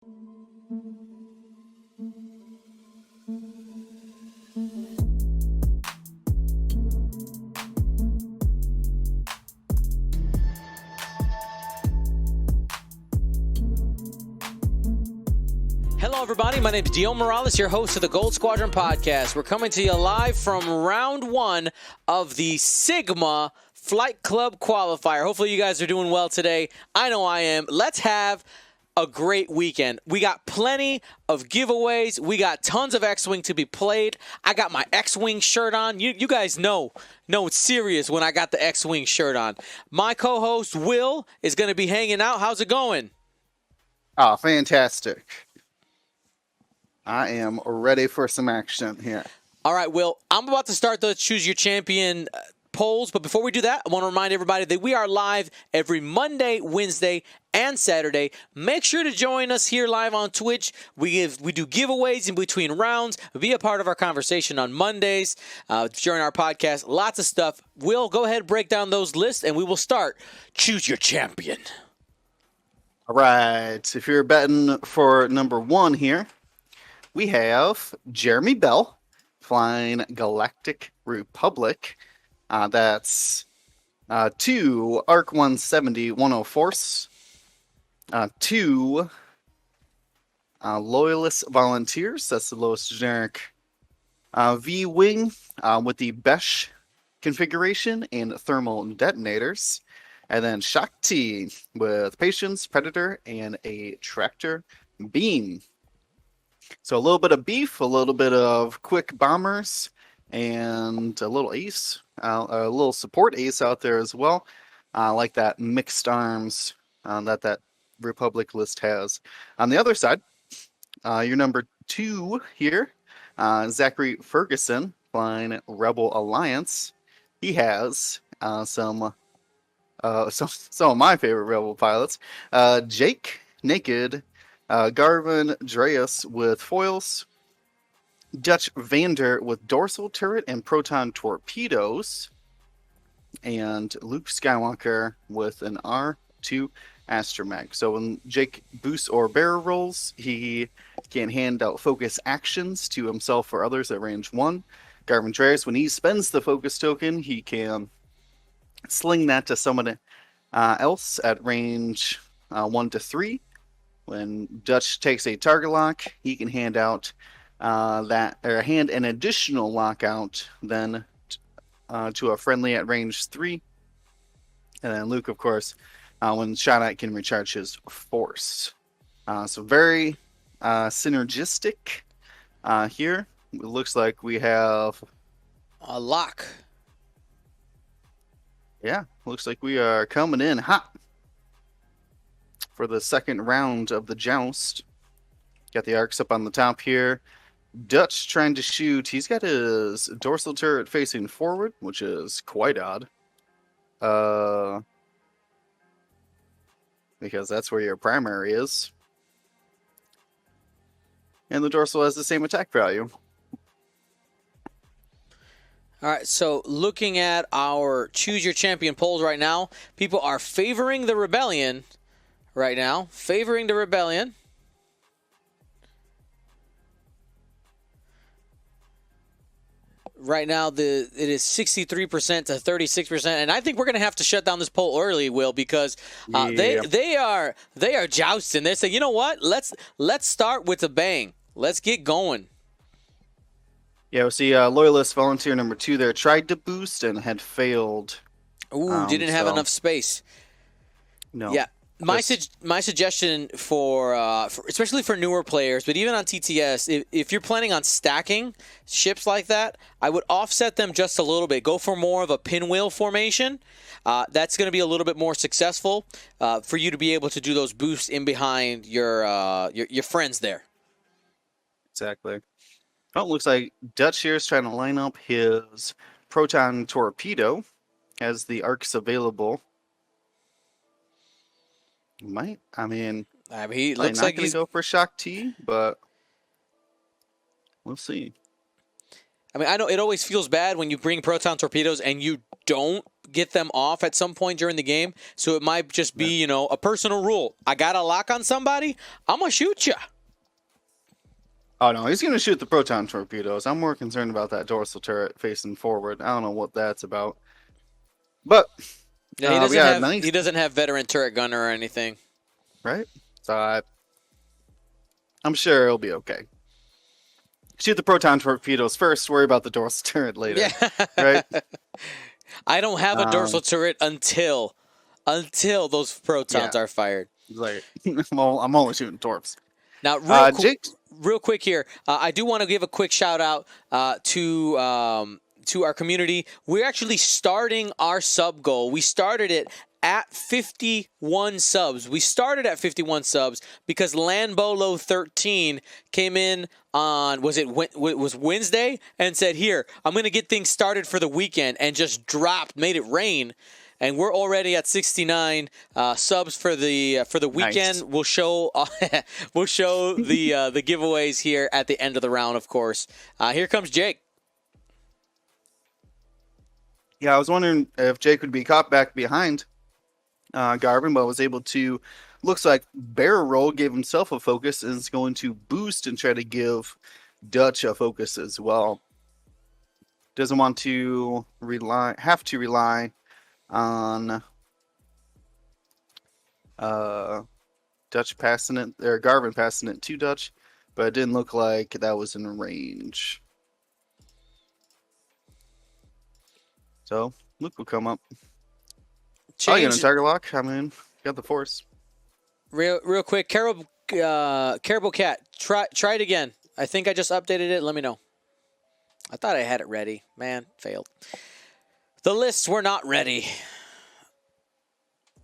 Hello, everybody. My name is Dio Morales, your host of the Gold Squadron podcast. We're coming to you live from round one of the Sigma Flight Club Qualifier. Hopefully, you guys are doing well today. I know I am. Let's have a great weekend. We got plenty of giveaways. We got tons of X-Wing to be played. I got my X-Wing shirt on. You guys know it's serious when I got the X-Wing shirt on. My co-host, Will, is going to be hanging out. How's it going? Oh, fantastic. I am ready for some action here. All right, Will, I'm about to start the Choose Your Champion polls, but before we do that, I want to remind everybody that we are live every Monday, Wednesday, and Saturday. Make sure to join us here live on Twitch. We do giveaways in between rounds. Be a part of our conversation on Mondays during our podcast. Lots of stuff. Will, go ahead and break down those lists, and we will start Choose Your Champion. All right, if you're betting for number one here, we have Jeremy Bell flying Galactic Republic. That's 2 ARC 170 10 Force, 2 Loyalist Volunteers. That's the lowest generic V-Wing with the Besh configuration and thermal detonators. And then Shakti with Patience, Predator, and a Tractor Beam. So a little bit of beef, a little bit of quick bombers, and a little ace, a little support ace out there as well. Like that mixed arms that Republic list has. On the other side, your number 2 here, Zachary Ferguson, flying Rebel Alliance. He has some of my favorite Rebel pilots. Jake Naked, Garvin Dreas with foils, Dutch Vander with dorsal turret and proton torpedoes, and Luke Skywalker with an R2 astromech. So when Jake boosts or barrel rolls, he can hand out focus actions to himself or others at range 1. Garvin Dreas, when he spends the focus token, he can sling that to someone else at range 1 to 3. When Dutch takes a target lock, he can hand out hand an additional lockout then to a friendly at range 3. And then Luke, of course, when shot at, can recharge his force. So very synergistic here. It looks like we have A lock. Yeah, looks like we are coming in hot for the second round of the joust. Got the arcs up on the top here. Dutch trying to shoot. He's got his dorsal turret facing forward, which is quite odd. Because that's where your primary is. And the dorsal has the same attack value. All right, so looking at our Choose Your Champion polls right now, people are favoring the Rebellion right now. Favoring the Rebellion. Right now, it is 63% to 36%, and I think we're going to have to shut down this poll early, Will, because they are jousting. They say, you know what? Let's start with a bang. Let's get going. Yeah, we see Loyalist Volunteer number 2 there tried to boost and had failed. Ooh, didn't have enough space. No. Yeah. My suggestion for especially for newer players, but even on TTS, if you're planning on stacking ships like that, I would offset them just a little bit. Go for more of a pinwheel formation. That's going to be a little bit more successful for you to be able to do those boosts in behind your friends there. Exactly. Oh, it looks like Dutch here is trying to line up his proton torpedo. Has the arcs available. I mean, he looks like he's going to go for Shock T, but we'll see. I mean, I know it always feels bad when you bring proton torpedoes and you don't get them off at some point during the game. So it might just be, a personal rule. I got a lock on somebody, I'm going to shoot you. Oh, no, he's going to shoot the proton torpedoes. I'm more concerned about that dorsal turret facing forward. I don't know what that's about. But Yeah, he doesn't have veteran turret gunner or anything. Right? So I'm sure it'll be okay. Shoot the proton torpedoes first, worry about the dorsal turret later. Yeah. Right? I don't have a dorsal turret until those protons are fired. Like, I'm only shooting torps. Now, real quick here, I do want to give a quick shout out to our community. We're actually starting our sub goal. We started it at 51 subs. We started at 51 subs because Lanbolo 13 came in on was Wednesday and said, "Here, I'm going to get things started for the weekend," and just made it rain. And we're already at 69 subs for the weekend. Nice. We'll show the giveaways here at the end of the round, of course. Here comes Jake. Yeah, I was wondering if Jake would be caught back behind Garvin, but was able to. Looks like barrel roll gave himself a focus and is going to boost and try to give Dutch a focus as well. Doesn't want to have to rely on Dutch passing it, or Garvin passing it to Dutch, but it didn't look like that was in range. So Luke will come up. Oh, you got a target lock? I mean, got the force. Real quick, Caribou Cat, try it again. I think I just updated it. Let me know. I thought I had it ready. Man, failed. The lists were not ready.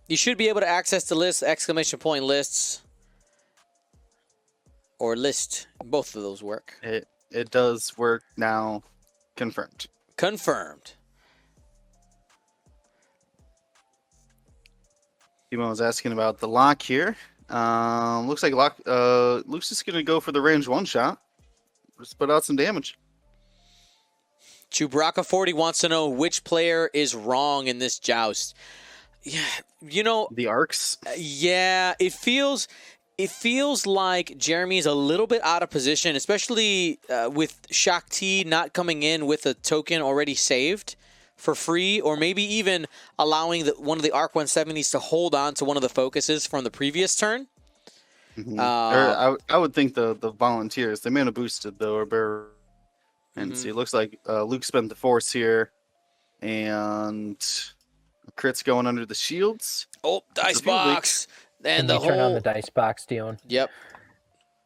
You should be able to access the list, ! Lists, or list. Both of those work. It does work now. Confirmed. Confirmed. Timo was asking about the lock here. Looks like Luke's just gonna go for the range one shot. Just put out some damage. Chewbacca 40 wants to know which player is wrong in this joust. Yeah, the arcs. Yeah, it feels like Jeremy's a little bit out of position, especially with Shakti not coming in with a token already saved for free, or maybe even allowing one of the Arc 170s to hold on to one of the focuses from the previous turn. Mm-hmm. I would think the volunteers, they may have boosted though, or and see, it looks like Luke spent the force here, and crit's going under the shields. Oh, dice box, and the whole turn on the dice box, Dion. Yep,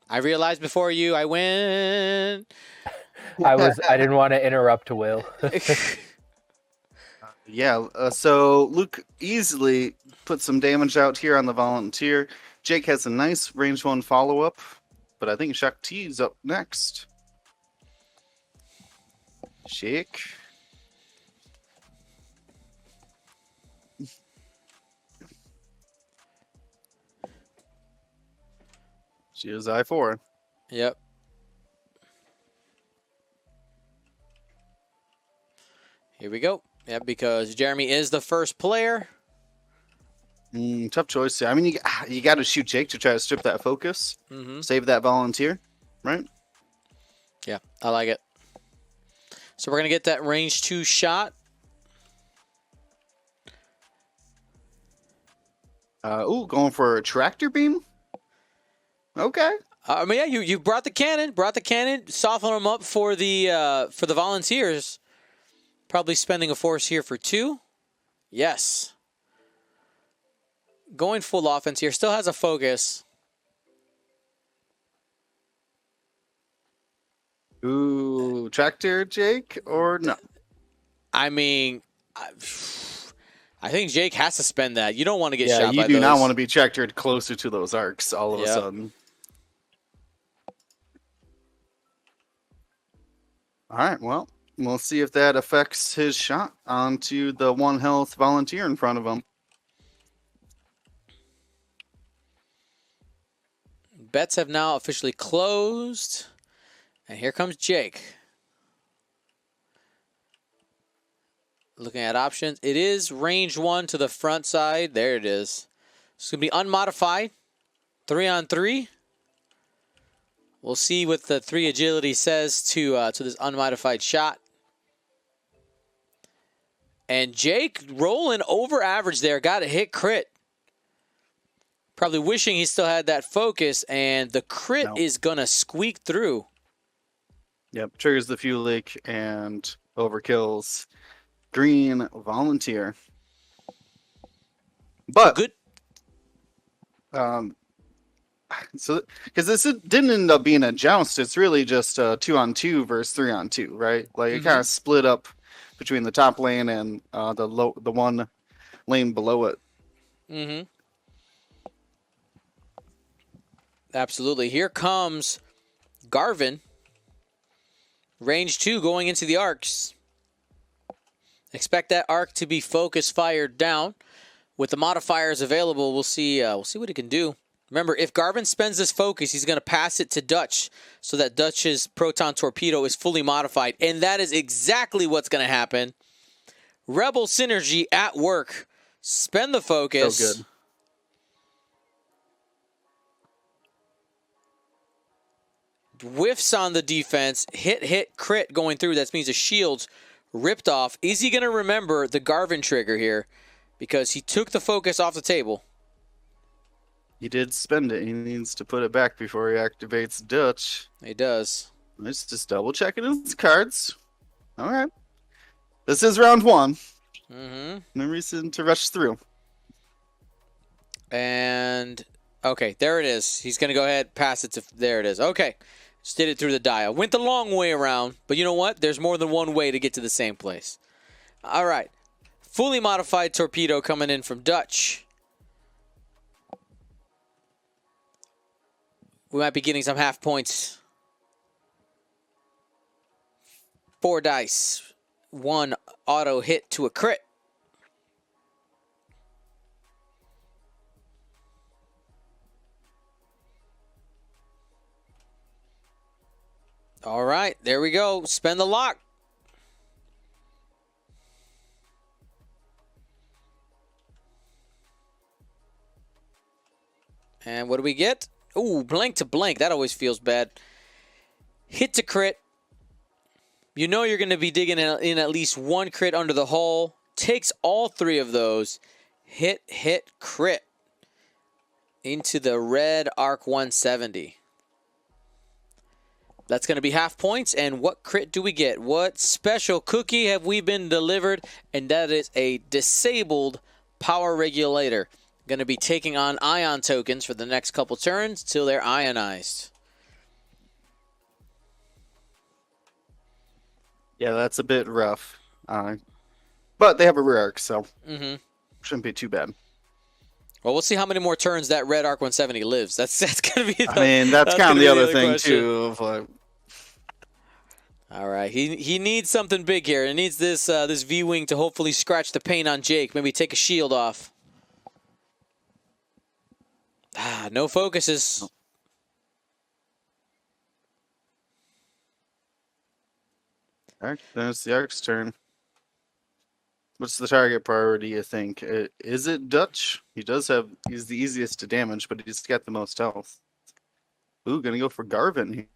I realized before you. I win. I didn't want to interrupt Will. Yeah, so Luke easily put some damage out here on the volunteer. Jake has a nice range one follow-up, but I think Shakti's up next. Shake. She is I4. Yep. Here we go. Yeah, because Jeremy is the first player. Tough choice. I mean, you got to shoot Jake to try to strip that focus. Save that volunteer, right? Yeah, I like it. So we're going to get that range 2 shot. Going for a tractor beam? Okay. I mean, yeah, you brought the cannon, soften them up for the volunteers. Probably spending a force here for 2. Yes. Going full offense here. Still has a focus. Ooh, tractor, Jake, or no? I mean, I think Jake has to spend that. You don't want to get shot by those. Yeah, you do not want to be tractored closer to those arcs all of a sudden. All right, well, we'll see if that affects his shot onto the 1 health volunteer in front of him. Bets have now officially closed. And here comes Jake. Looking at options. It is range 1 to the front side. There it is. It's going to be unmodified. 3-on-3. We'll see what the 3 agility says to this unmodified shot. And Jake rolling over average there. Got a hit crit. Probably wishing he still had that focus. And the crit is going to squeak through. Yep, triggers the fuel leak and overkills green volunteer. But good. So because this didn't end up being a joust, it's really just a 2-on-2 versus 3-on-2, right? Like it kind of split up between the top lane and the one lane below it. Mm-hmm. Absolutely. Here comes Garvin. Range 2 going into the arcs. Expect that arc to be focus fired down. With the modifiers available, we'll see what he can do. Remember, if Garvin spends this focus, he's going to pass it to Dutch so that Dutch's proton torpedo is fully modified. And that is exactly what's going to happen. Rebel synergy at work. Spend the focus. So good. Whiffs on the defense. Hit, crit going through. That means the shield's ripped off. Is he going to remember the Garvin trigger here? Because he took the focus off the table. He did spend it. He needs to put it back before he activates Dutch. He does. Let's just double checking his cards. All right. This is round 1. Mm-hmm. No reason to rush through. And, okay, there it is. He's going to go ahead, pass it to, there it is. Okay. Just did it through the dial. Went the long way around, but you know what? There's more than one way to get to the same place. All right. Fully modified torpedo coming in from Dutch. We might be getting some half points. 4 dice. 1 auto hit to a crit. All right, there we go. Spend the lock. And what do we get? Ooh, blank to blank. That always feels bad. Hit to crit. You know you're going to be digging in at least 1 crit under the hull. Takes all 3 of those. Hit, crit. Into the red Arc 170. That's going to be half points. And what crit do we get? What special cookie have we been delivered? And that is a disabled power regulator. Going to be taking on ion tokens for the next couple turns till they're ionized. Yeah, that's a bit rough. But they have a rear arc, so shouldn't be too bad. Well, we'll see how many more turns that red Arc 170 lives. That's going to be. That's kind of the other thing question. too. Of like... All right, he needs something big here. He needs this this V-wing to hopefully scratch the paint on Jake. Maybe take a shield off. No focuses. All right, then it's the Arc's turn. What's the target priority, you think? Is it Dutch? He's the easiest to damage, but he's got the most health. Ooh, gonna go for Garvin.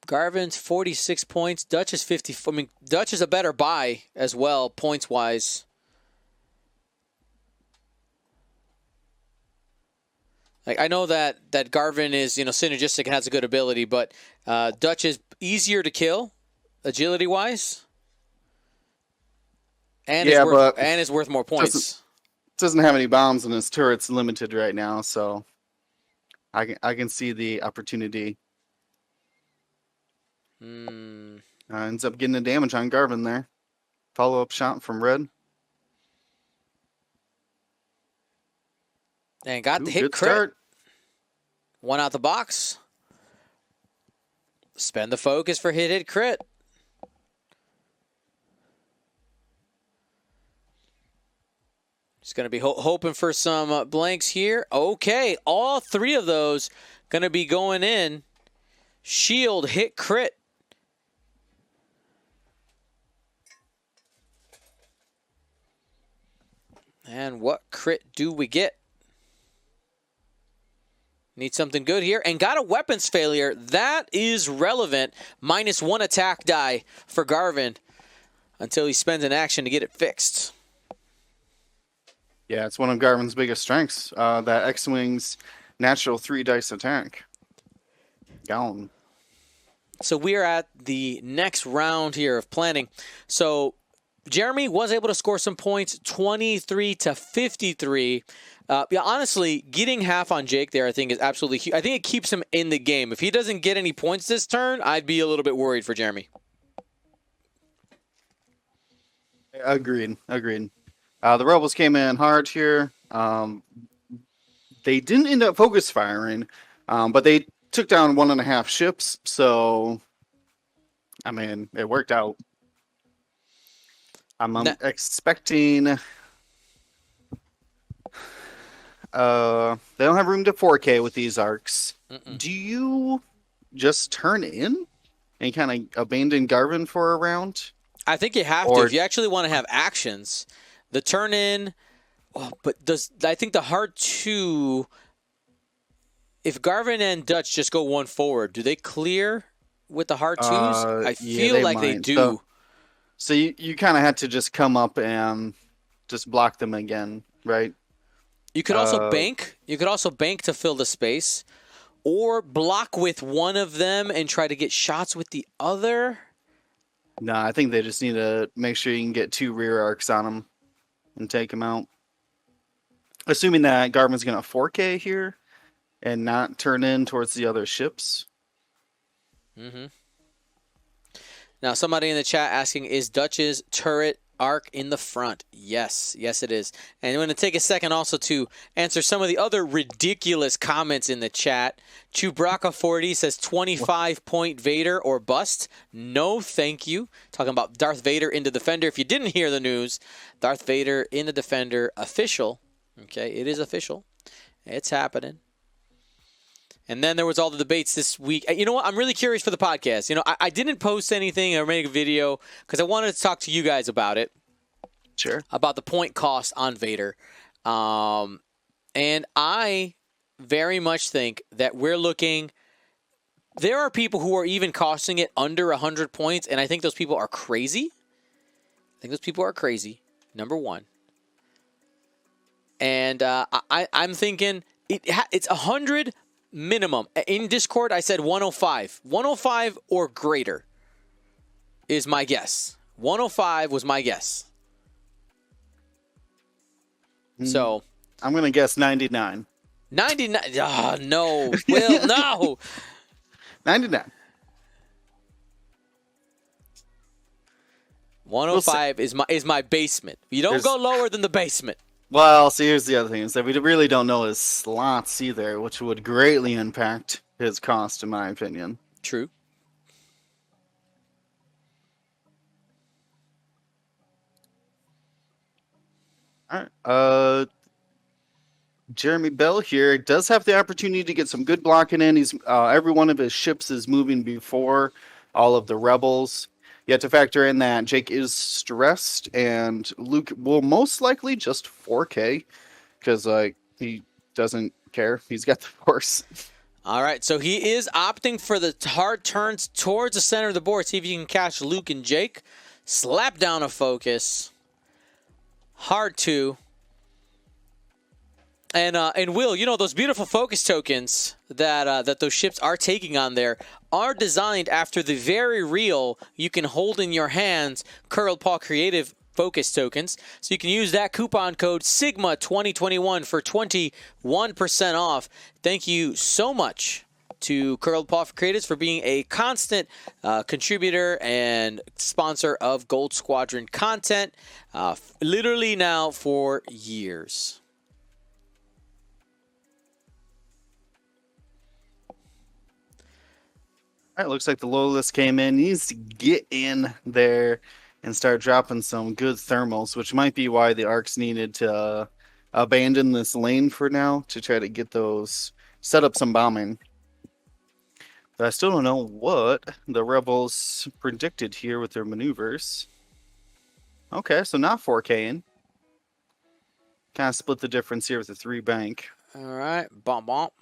Garvin's 46 points. Dutch is 50. I mean, Dutch is a better buy as well, points-wise. Like, I know that Garvin is, synergistic and has a good ability, but Dutch is easier to kill, agility-wise. And is worth more points. Doesn't have any bombs and his turret's limited right now, so I can see the opportunity. Ends up getting the damage on Garvin there. Follow-up shot from Red. And got the hit crit. Start. 1 out the box. Spend the focus for hit crit. Just going to be hoping for some blanks here. Okay, all 3 of those going to be going in. Shield, hit, crit. And what crit do we get? Need something good here. And got a weapons failure. That is relevant. -1 attack die for Garvin until he spends an action to get it fixed. Yeah, it's one of Garvin's biggest strengths. That X-Wing's natural 3 dice attack. Gone. So we are at the next round here of planning. So Jeremy was able to score some points, 23 to 53. Yeah, honestly, getting half on Jake there, I think, is absolutely huge. I think it keeps him in the game. If he doesn't get any points this turn, I'd be a little bit worried for Jeremy. Agreed. The Rebels came in hard here. They didn't end up focus firing, but they took down 1.5 ships. So, I mean, it worked out. I'm expecting. They don't have room to 4K with these arcs. Do you just turn in and kind of abandon Garvin for a round? I think you have to. If you actually want to have actions, the turn in. Oh, but I think the hard 2. If Garvin and Dutch just go 1 forward, do they clear with the hard 2s? I feel like they do. So you kind of had to just come up and just block them again, right? You could also bank. You could also bank to fill the space, or block with one of them and try to get shots with the other. No, I think they just need to make sure you can get 2 rear arcs on them and take them out. Assuming that Garvin's going to 4K here and not turn in towards the other ships. Now, somebody in the chat asking, is Dutch's turret arc in the front? Yes. Yes, it is. And I'm going to take a second also to answer some of the other ridiculous comments in the chat. Chewbacca40 says 25-point Vader or bust. No, thank you. Talking about Darth Vader in the Defender. If you didn't hear the news, Darth Vader in the Defender official. Okay, it is official. It's happening. And then there was all the debates this week. You know what? I'm really curious for the podcast. You know, I didn't post anything or make a video because I wanted to talk to you guys about it. Sure. About the point cost on Vader. And I very much think that we're looking... There are people who are even costing it under 100 points, and I think those people are crazy. Number one. And I'm thinking it's 100 minimum. In Discord, I said 105. 105 or greater is my guess. 105 was my guess. So I'm going to guess 99. 99. Oh, no. Will, no. 99. 105 is my basement. You don't go lower than the basement. Well, see, here's the other thing, is that we really don't know his slots either, which would greatly impact his cost, in my opinion. True. All right. Jeremy Bell here does have the opportunity to get some good blocking in. He's every one of his ships is moving before all of the rebels. You have to factor in that Jake is stressed, and Luke will most likely just 4K because he doesn't care. He's got the Force. All right, so he is opting for the hard turns towards the center of the board. See if you can catch Luke and Jake. Slap down a focus. Hard 2. And Will, you know, those beautiful focus tokens that those ships are taking on there are designed after the very real, you can hold in your hands Curled Paw Creative focus tokens. So you can use that coupon code SIGMA2021 for 21% off. Thank you so much to Curled Paw Creatives for being a constant contributor and sponsor of Gold Squadron content, literally now for years. All right, looks like the low list came in. He needs to get in there and start dropping some good thermals, which might be why the arcs needed to abandon this lane for now to try to get those, set up some bombing. But I still don't know what the rebels predicted here with their maneuvers. Okay, so not 4K in. kind of split the difference here with the 3 bank. All right, bump bump.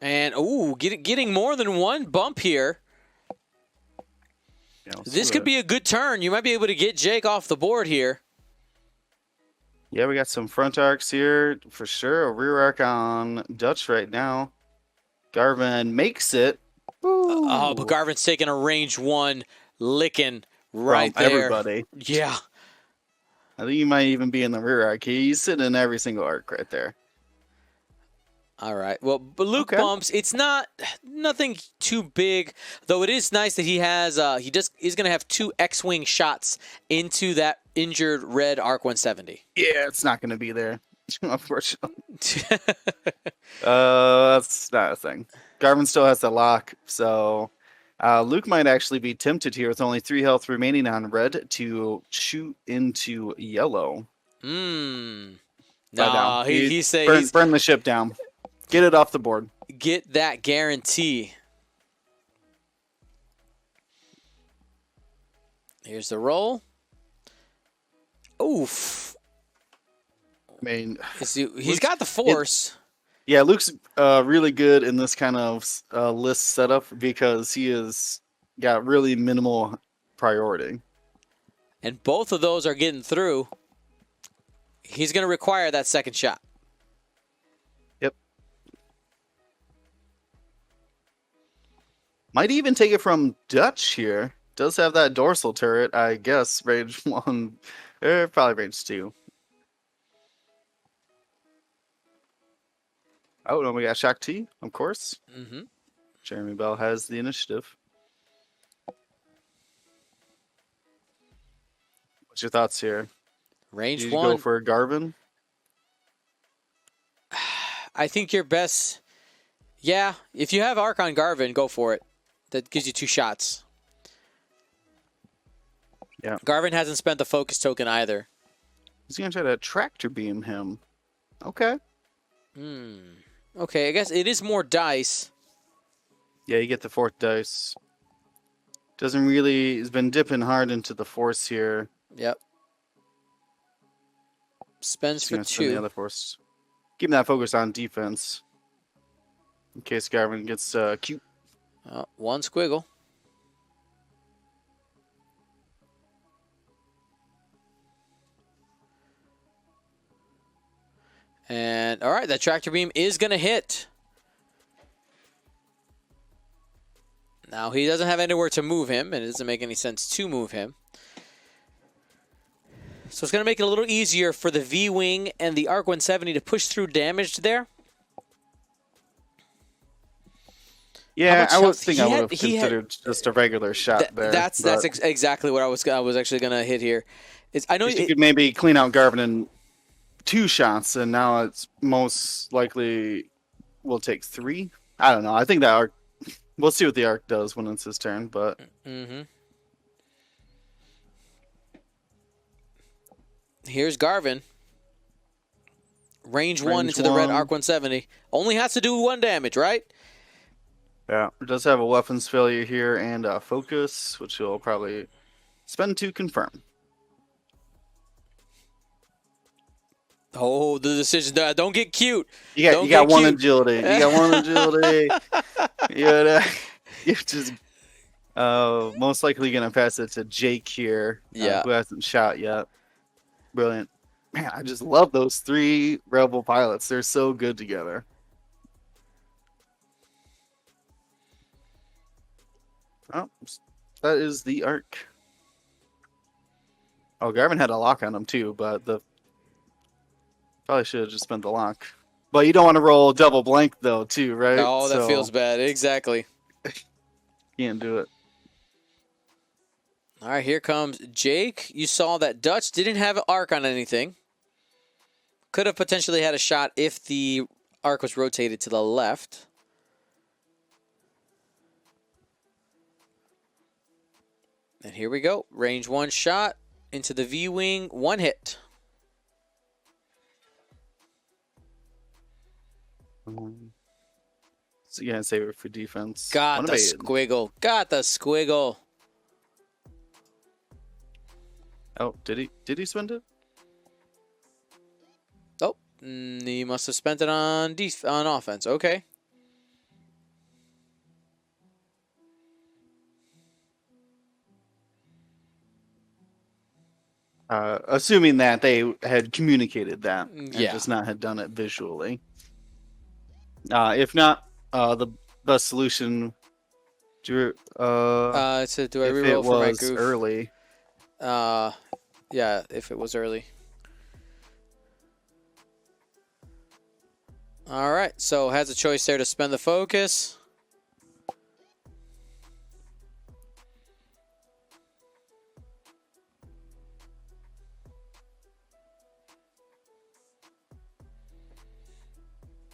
And ooh, getting more than one bump here. Yeah, This could be a good turn. You might be able to get Jake off the board here. Yeah, we got some front arcs here for sure. A rear arc on Dutch right now. Garvin makes it. Oh, but Garvin's taking a range 1 licking right From there. everybody. Yeah. I think he might even be in the rear arc. He's sitting in every single arc right there. All right. Well, but Luke Okay. bumps. It's nothing too big, though. It is nice that he has. He's going to have 2 X-wing shots into that injured red Arc 170. Yeah, it's not going to be there, unfortunately. That's not a thing. Garvin still has the lock, so Luke might actually be tempted here with only 3 health remaining on red to shoot into yellow. No, down. he says Burn the ship down. Get it off the board. Get that guarantee. Here's the roll. Oof. I mean, he's got the force. Yeah, Luke's really good in this kind of list setup because he has got really minimal priority. And both of those are getting through. He's going to require that second shot. Yep. Might even take it from Dutch here. Does have that dorsal turret, I guess, range 1, probably range 2. Oh, no, we got Shock T, of course. Mm-hmm. Jeremy Bell has the initiative. What's your thoughts here? Range Did you 1. go for Garvin? I think your best. Yeah, if you have Arc on Garvin, go for it. That gives you 2 shots. Yeah. Garvin hasn't spent the focus token either. He's going to try to tractor beam him. Okay. Okay, I guess it is more dice. Yeah, you get the 4th dice. Doesn't really... He's been dipping hard into the force here. Yep. Spends He's for gonna spend 2. the other force. Keeping that focus on defense. In case Garvin gets cute. 1 squiggle. And, all right, that tractor beam is going to hit. Now, he doesn't have anywhere to move him, and it doesn't make any sense to move him. So it's going to make it a little easier for the V-Wing and the Arc 170 to push through damage there. Yeah, I would think I would have he had- considered just a regular shot there. That's exactly what I was actually going to hit here. I know you could maybe clean out Garvin in 2 shots, and now it's most likely will take 3. I don't know. I think that arc. We'll see what the arc does when it's his turn, but Here's Garvin. Range 1 into the red Arc 170. Only has to do 1 damage, right? yeah, it does have a weapons failure here and a focus, which he'll probably spend to confirm. Oh, the decision. Don't get cute. You Don't got get 1 cute. agility. You got 1 agility. You're just most likely gonna pass it to Jake here, Yeah. who hasn't shot yet. Brilliant. Man, I just love those 3 Rebel pilots. They're so good together. Oh, that is the arc. Oh, Garvin had a lock on him too, but probably should have just spent the lock. But you don't want to roll double blank though, too, right? Oh, that feels bad. Exactly. Can't do it. All right, here comes Jake. You saw that Dutch didn't have an arc on anything. Could have potentially had a shot if the arc was rotated to the left. And here we go. Range 1 shot into the V-wing. 1 hit. So you gotta save it for defense. Got What the about you? squiggle. Got the squiggle. Oh, did he? Did he spend it? Oh, he must have spent it on offense. Okay. Assuming that they had communicated that and Yeah. just not had done it visually. If not, the best solution. Do So do I if reroll it for my was goof? early. Yeah, if it was early. All right, so has a choice there to spend the focus.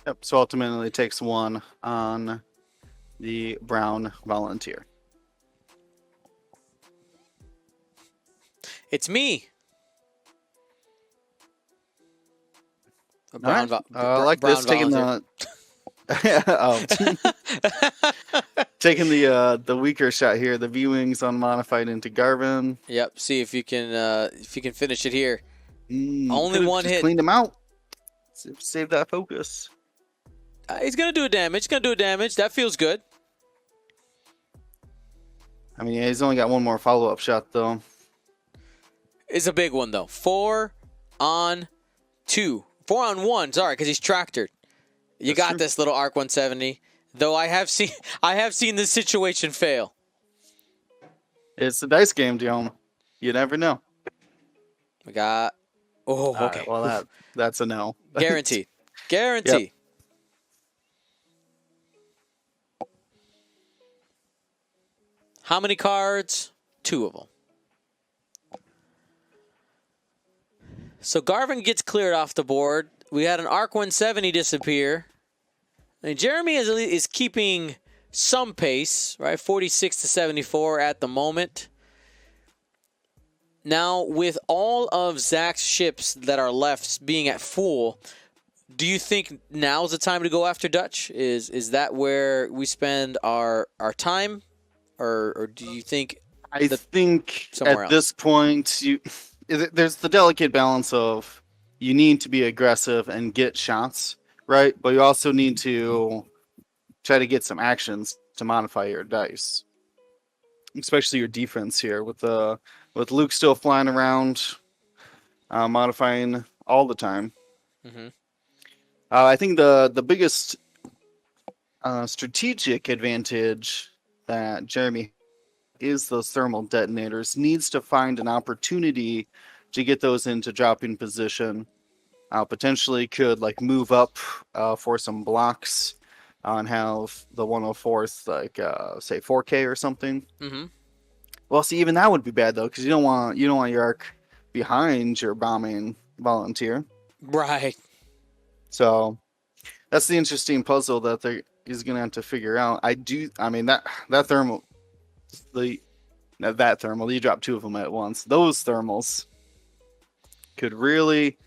Yep. So ultimately, it takes one on the brown volunteer. It's me. A All brown, right. vo- Like brown this, taking volunteer. taking the weaker shot here. The V-wings unmodified into Garvin. Yep. See if you can finish it here. Only Could've one just hit. Cleaned him out. Save that focus. He's gonna do a damage. He's gonna do a damage. That feels good. I mean, yeah, he's only got one more follow-up shot though. It's a big one though. 4 on 2. 4 on 1. Sorry, because he's tractored. You That's got true. this, little Arc 170. Though I have seen this situation fail. It's a dice game, Dion. You never know. We got. Oh, All okay. right, well, that's a no. Guaranteed. Guaranteed. How many cards? 2 of them. So Garvin gets cleared off the board. We had an Arc 170 disappear. And Jeremy is keeping some pace, right? 46 to 74 at the moment. Now, with all of Zach's ships that are left being at full, do you think now's the time to go after Dutch? Is that where we spend our time? Or do you think I think somewhere at this point, there's the delicate balance of you need to be aggressive and get shots, right? But you also need to try to get some actions to modify your dice, especially your defense here with Luke still flying around, modifying all the time. Mhm. I think the biggest strategic advantage that Jeremy is those thermal detonators, needs to find an opportunity to get those into dropping position. Potentially could like move up for some blocks and have the 104th like say 4K or something. Mhm. Well, see, even that would be bad though, because you don't want your arc behind your bombing volunteer. Right. So that's the interesting puzzle that he's gonna have to figure out. I mean that thermal, that thermal, you drop 2 of them at once. Those thermals could really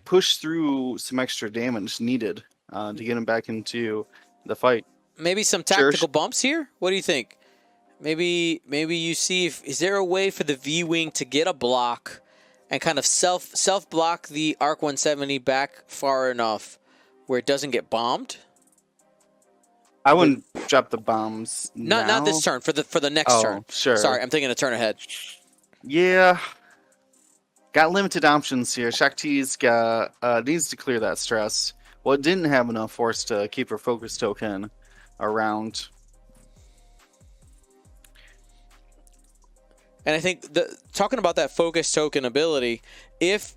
push through some extra damage needed to get him back into the fight. Maybe some tactical bumps here? What do you think? Maybe you see is there a way for the V-wing to get a block and kind of self block the Arc 170 back far enough where it doesn't get bombed? I wouldn't drop the bombs. Not this turn, for the next turn. Sure. Sorry, I'm thinking a turn ahead. Yeah. Got limited options here. Shakti's got needs to clear that stress. Well, it didn't have enough force to keep her focus token around. And I think talking about that focus token ability, if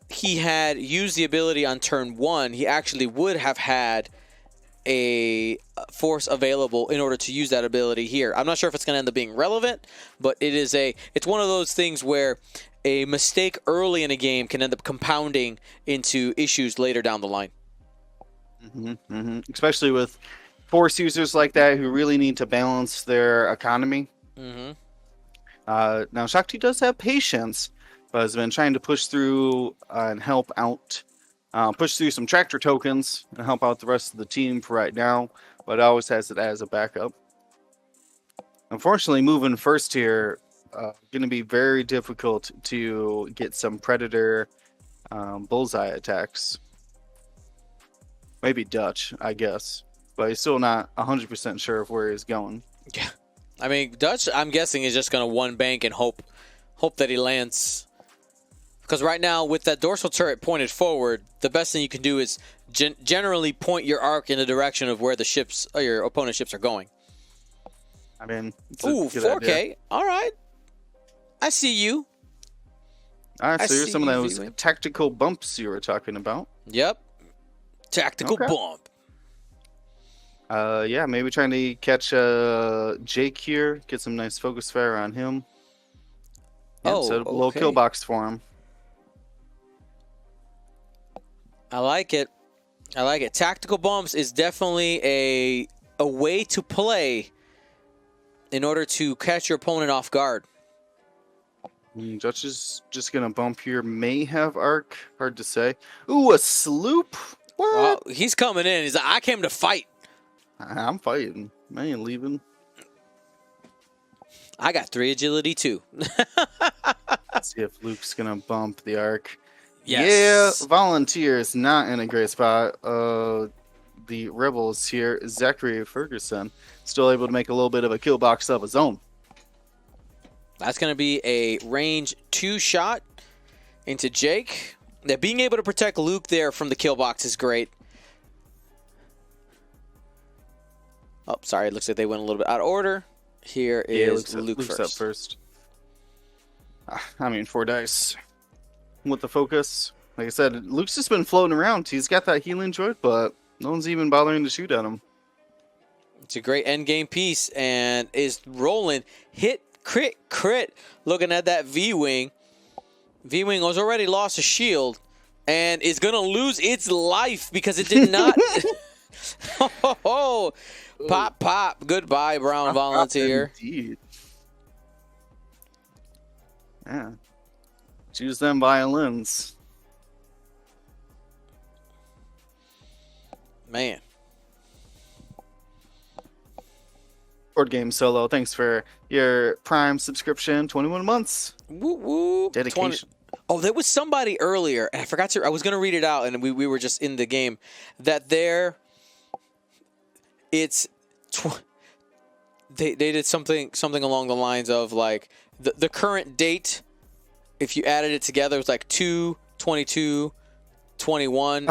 he had used the ability on turn 1, he actually would have had a force available in order to use that ability here. I'm not sure if it's going to end up being relevant, but it's one of those things where a mistake early in a game can end up compounding into issues later down the line. Especially with force users like that who really need to balance their economy. Now, Shakti does have patience, but has been trying to push through and help out, push through some tractor tokens and help out the rest of the team for right now, but always has it as a backup. Unfortunately, moving first here going to be very difficult to get some predator bullseye attacks. Maybe Dutch, I guess, but he's still not 100% sure of where he's going. Yeah, I mean Dutch, I'm guessing is just gonna one bank and hope that he lands. Because right now, with that dorsal turret pointed forward, the best thing you can do is generally point your arc in the direction of where the ships, or your opponent's ships, are going. I mean, ooh, 4K. Idea. All right, I see you. All right, so here's some of those tactical bumps you were talking about. Yep, tactical bump. Yeah, maybe trying to catch Jake here, get some nice focus fire on him. Yeah, so a little kill box for him. I like it. I like it. Tactical bumps is definitely a way to play in order to catch your opponent off guard. Dutch is just going to bump here. May have arc. Hard to say. Ooh, a sloop? What? He's coming in. He's like, I came to fight. I'm fighting. I ain't leaving. I got 3 agility too. Let's see if Luke's going to bump the arc. Yes. Yeah, Volunteers not in a great spot. The Rebels here, Zachary Ferguson, still able to make a little bit of a kill box of his own. That's going to be a range 2 shot into Jake. Now, being able to protect Luke there from the kill box is great. Oh, sorry. It looks like they went a little bit out of order. Here is Luke's up first. I mean, 4 dice. With the focus. Like I said, Luke's just been floating around. He's got that healing droid, but no one's even bothering to shoot at him. It's a great end game piece and is rolling. Hit, crit. Looking at that V-Wing. V-Wing has already lost a shield and is going to lose its life because it did not. Pop. Goodbye, Brown Volunteer. Indeed. Yeah. Choose them violins. Man. Board Game Solo, thanks for your Prime subscription. 21 months. Woo woo. Dedication. Oh, there was somebody earlier, and I forgot to. I was going to read it out, and we were just in the game. That there, it's. They did something along the lines of like the current date. If you added it together, it was like 2, 22, 21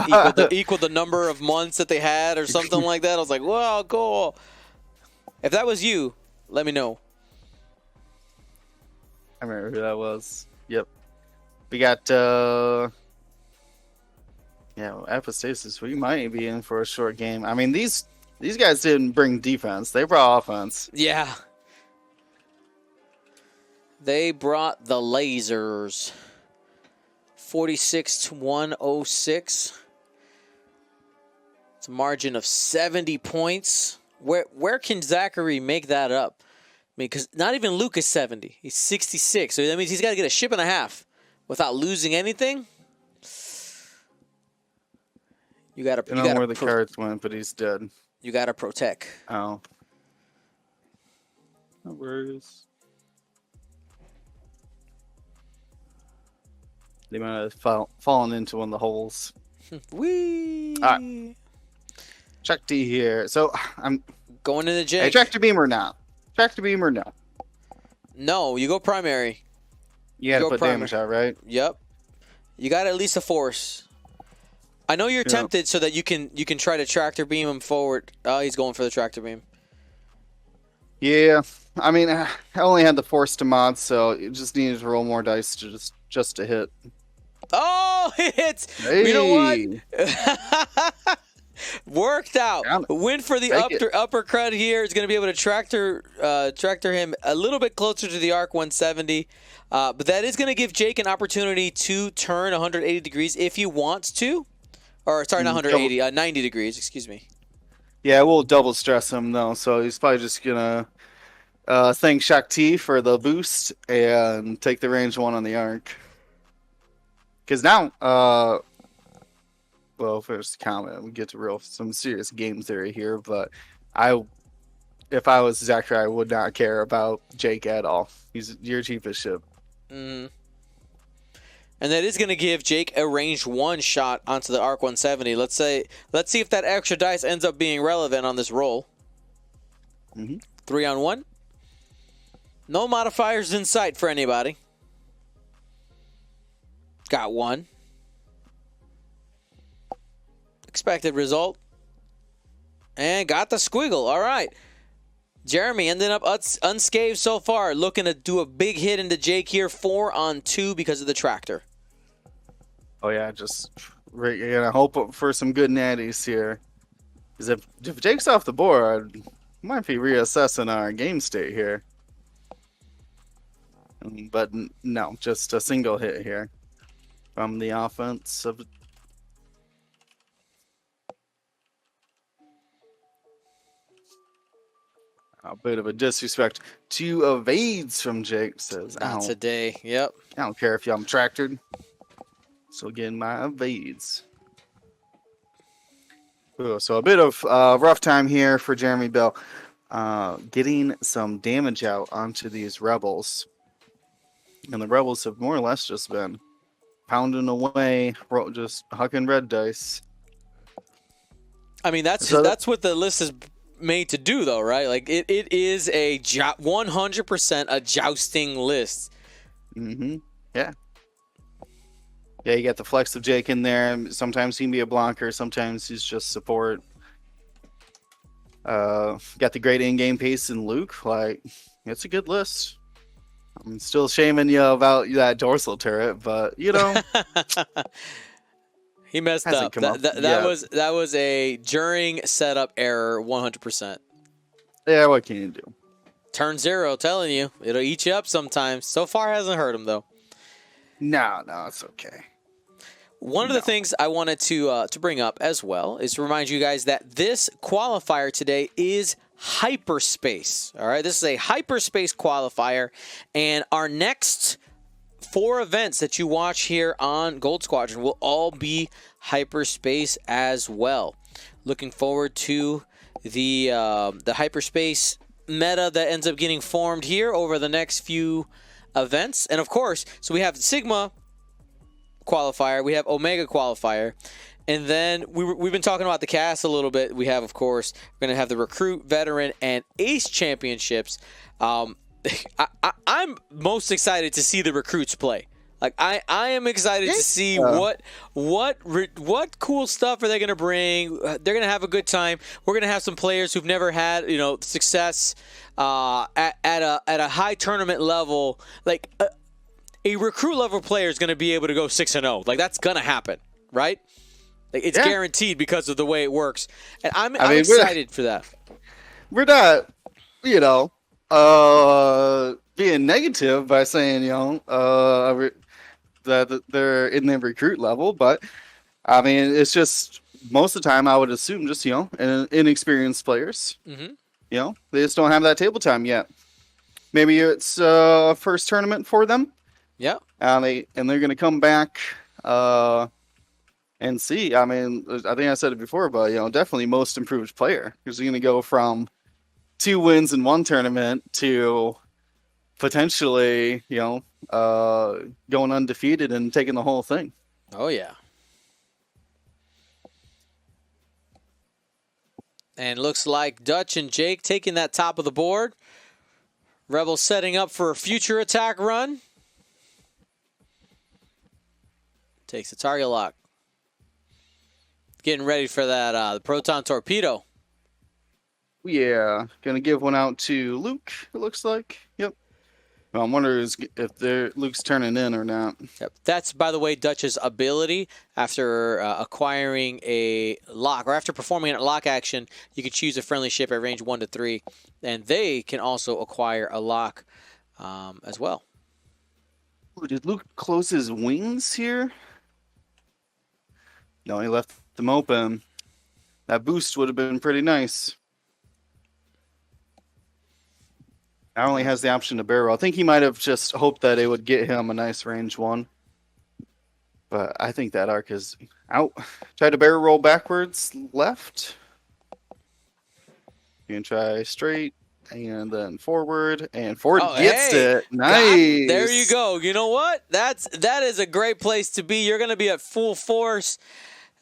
equal the number of months that they had or something like that. I was like, wow, cool. If that was you, let me know. I remember who that was. Yep. We got, Apostasis. We might be in for a short game. I mean, these guys didn't bring defense. They brought offense. Yeah. They brought the lasers. 46 to 106. It's a margin of 70 points. Where can Zachary make that up? I mean, because not even Luke is 70. He's 66. So that means he's got to get a ship and a half without losing anything. You got to. I don't know where the cards went, but he's dead. You got to protect. Oh. No worries. They might have fallen into one of the holes. Whee! All right. Check D here. So I'm going to the J. Hey, tractor beam or not? Tractor beam or no? No, you go primary. You gotta put damage out, right? Yep. You got at least a force. I know you're tempted so that you can try to tractor beam him forward. Oh, he's going for the tractor beam. Yeah. I mean, I only had the force to mod, so you just needed to roll more dice to just to hit. Oh, it hits. Hey. You know what? Worked out. Win for the uppercut here. Is going to be able to tractor him a little bit closer to the arc 170. But that is going to give Jake an opportunity to turn 180 degrees if he wants to. Or, sorry, not 180, 90 degrees, excuse me. Yeah, we'll double stress him, though. So he's probably just going to thank Shakti for the boost and take the range 1 on the arc. Because now, well, first comment, we get to some serious game theory here, but I if I was Zachary, I would not care about Jake at all. He's your cheapest ship. Mm. And that is going to give Jake a range 1 shot onto the Arc 170. Let's see if that extra dice ends up being relevant on this roll. 3 on 1. No modifiers in sight for anybody. Got 1. Expected result. And got the squiggle. All right. Jeremy ending up unscathed so far. Looking to do a big hit into Jake here. 4 on 2 because of the tractor. Oh yeah, just gonna hope for some good natties here. Because if Jake's off the board, I might be reassessing our game state here. But no, just a single hit here from the offense of. A bit of a disrespect. 2 evades from Jake, says. Not today. Yep. I don't care if I'm tractored. So again, my evades. Ooh, so a bit of rough time here for Jeremy Bell. Getting some damage out onto these rebels. And the rebels have more or less just been pounding away, just hucking red dice. I mean, that's what the list is made to do, though, right? Like, it is a 100% a jousting list. Mm-hmm. Yeah. Yeah, you got the flex of Jake in there. Sometimes he can be a blocker. Sometimes he's just support. Got the great in-game pace in Luke. Like, it's a good list. I'm still shaming you about that dorsal turret, but, you know. He messed up. That was a during setup error, 100%. Yeah, what can you do? Turn 0, telling you. It'll eat you up sometimes. So far, hasn't hurt him, though. No, it's okay. One of the things I wanted to bring up as well is to remind you guys that this qualifier today is Hyperspace. All right, this is a Hyperspace qualifier, and our next 4 events that you watch here on Gold Squadron will all be Hyperspace as well. Looking forward to the Hyperspace meta that ends up getting formed here over the next few events, and of course, so we have Sigma qualifier, we have Omega qualifier, and then we've been talking about the cast a little bit. We have, of course, we're going to have the recruit, veteran, and ace championships. I'm most excited to see the recruits play. Like I am excited to see what cool stuff are they going to bring. They're going to have a good time. We're going to have some players who've never had success at a high tournament level. Like a recruit level player is going to be able to go 6-0. Like that's going to happen, right? Like it's guaranteed because of the way it works, and I'm excited for that. We're not, being negative by saying that they're in the recruit level, but I mean it's just most of the time I would assume just inexperienced players. Mm-hmm. They just don't have that table time yet. Maybe it's first tournament for them. Yeah, they're gonna come back and see. I mean, I think I said it before, but definitely most improved player, because you're gonna go from 2 wins in one tournament to potentially, going undefeated and taking the whole thing. Oh yeah. And looks like Dutch and Jake taking that top of the board. Rebels setting up for a future attack run. Takes the target lock. Getting ready for that the proton torpedo. Yeah, gonna give one out to Luke, it looks like. Yep. Well, I'm wondering if Luke's turning in or not. Yep. That's, by the way, Dutch's ability. After acquiring a lock, or after performing a lock action, you can choose a friendly ship at range 1 to 3, and they can also acquire a lock as well. Ooh, did Luke close his wings here? No, he left them open. That boost would have been pretty nice. Now only has the option to barrel. I think he might have just hoped that it would get him a nice range 1. But I think that arc is out. Try to barrel roll backwards, left. You can try straight. And then forward, and forward Oh, gets hey, it. Nice. there you go. You know what? That is a great place to be. You're going to be at full force.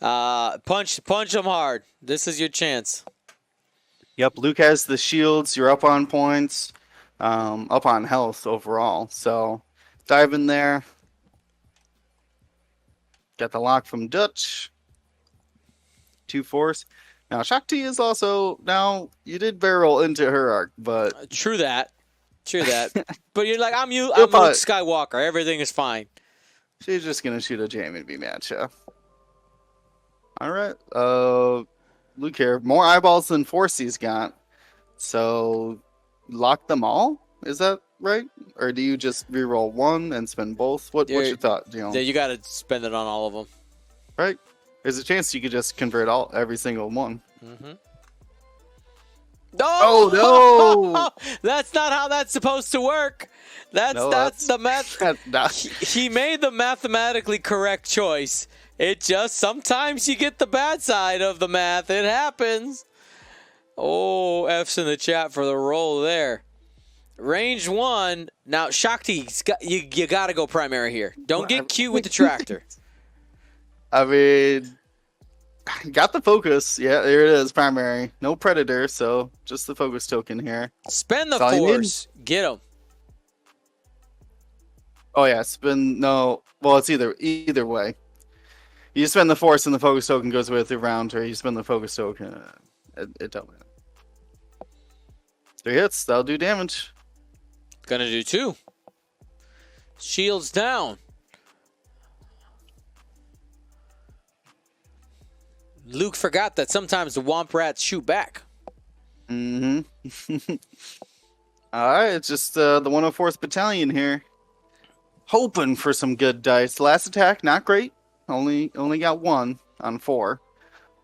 Punch them hard. This is your chance. Yep, Luke has the shields. You're up on points, up on health overall. So dive in there. Got the lock from Dutch. 2 force. Now Shakti is also you did barrel into her arc, but True that. But you're like, I'm Luke Skywalker. Everything is fine. she's just gonna shoot a jam and be mad, Chef. All right. Luke here. More eyeballs than Force he's got. So lock them all? Is that right? Or do you just reroll one and spend both? What's your thought, Yeah, you got to spend it on all of them. Right? There's a chance you could just convert every single one. Mm-hmm. Oh no! That's not how that's supposed to work. That's the math. He made the mathematically correct choice. It just sometimes you get the bad side of the math. It happens. Oh, F's in the chat for the roll there. Range 1. Now, Shakti, you got to go primary here. Don't get cute with the tractor. I mean, got the focus. Yeah, there it is, primary. No predator, so just the focus token here. Spend the force. Get him. Oh yeah, no. Well, it's either way. You spend the force and the focus token goes with the round, or you spend the focus token. It don't matter. 3 hits, that'll do damage. Gonna do 2. Shields down. Luke forgot that sometimes the Womp Rats shoot back. Mm-hmm. Alright, it's just the 104th Battalion here. Hoping for some good dice. Last attack, not great. Only got 1 on 4.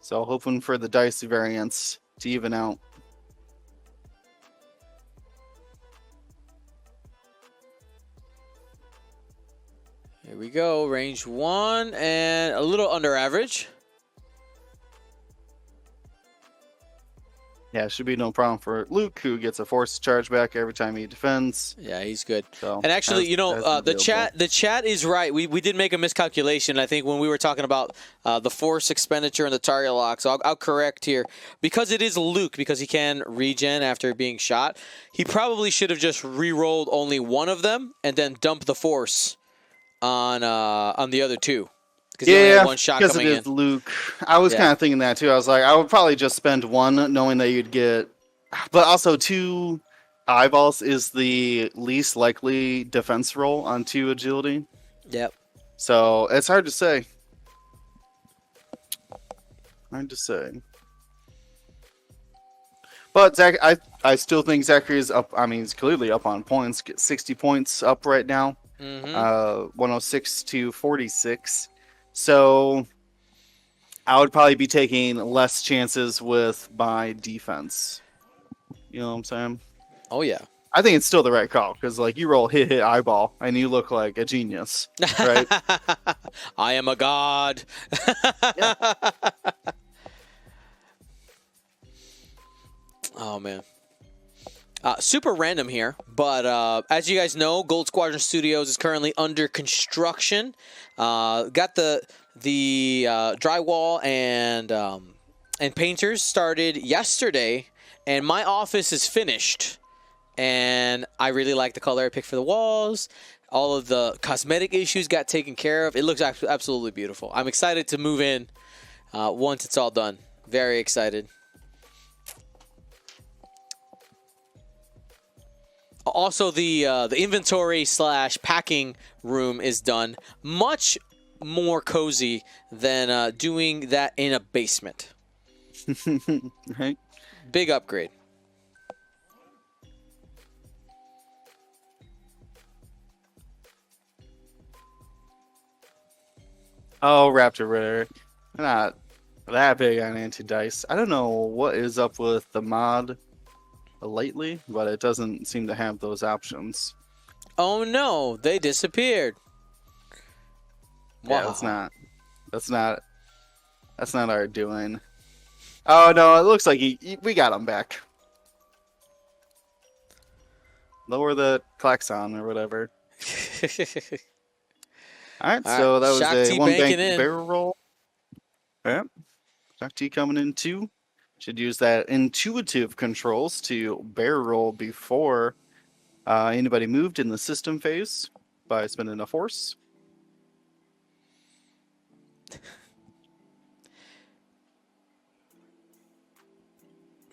So hoping for the dice variance to even out. Here we go. Range 1 and a little under average. Yeah, should be no problem for Luke, who gets a force charge back every time he defends. Yeah, he's good. So, and actually, the chat is right. We did make a miscalculation, I think, when we were talking about the force expenditure and the target lock. So I'll correct here. Because it is Luke, because he can regen after being shot, he probably should have just re-rolled only one of them and then dumped the force on the other 2. Because it is Luke. I was kind of thinking that too. I was like, I would probably just spend 1 knowing that you'd get... But also 2 eyeballs is the least likely defense roll on 2 agility. Yep. So it's hard to say. But Zach, I still think Zachary is up. I mean, he's clearly up on points. Get 60 points up right now. 106 to 46. So I would probably be taking less chances with my defense. You know what I'm saying? Oh, yeah. I think it's still the right call because, like, you roll hit eyeball and you look like a genius, right? I am a god. Oh, man. Super random here, but as you guys know, Gold Squadron Studios is currently under construction. Got the drywall and painters started yesterday, and my office is finished. And I really like the color I picked for the walls. All of the cosmetic issues got taken care of. It looks absolutely beautiful. I'm excited to move in once it's all done. Very excited. Also, the inventory / packing room is done. Much more cozy than doing that in a basement. Right? Big upgrade. Oh, Raptor Ritter. Not that big on anti-dice. I don't know what is up with the mod lately, but it doesn't seem to have those options. Oh no, they disappeared. Wow. Yeah, that's not our doing. Oh no, it looks like we got him back. Lower the klaxon or whatever. All right, All so right, that was a Shakti one banking bank in. barrel roll. All right, Shakti coming in 2. Should use that intuitive controls to barrel roll before anybody moved in the system phase by spending a force.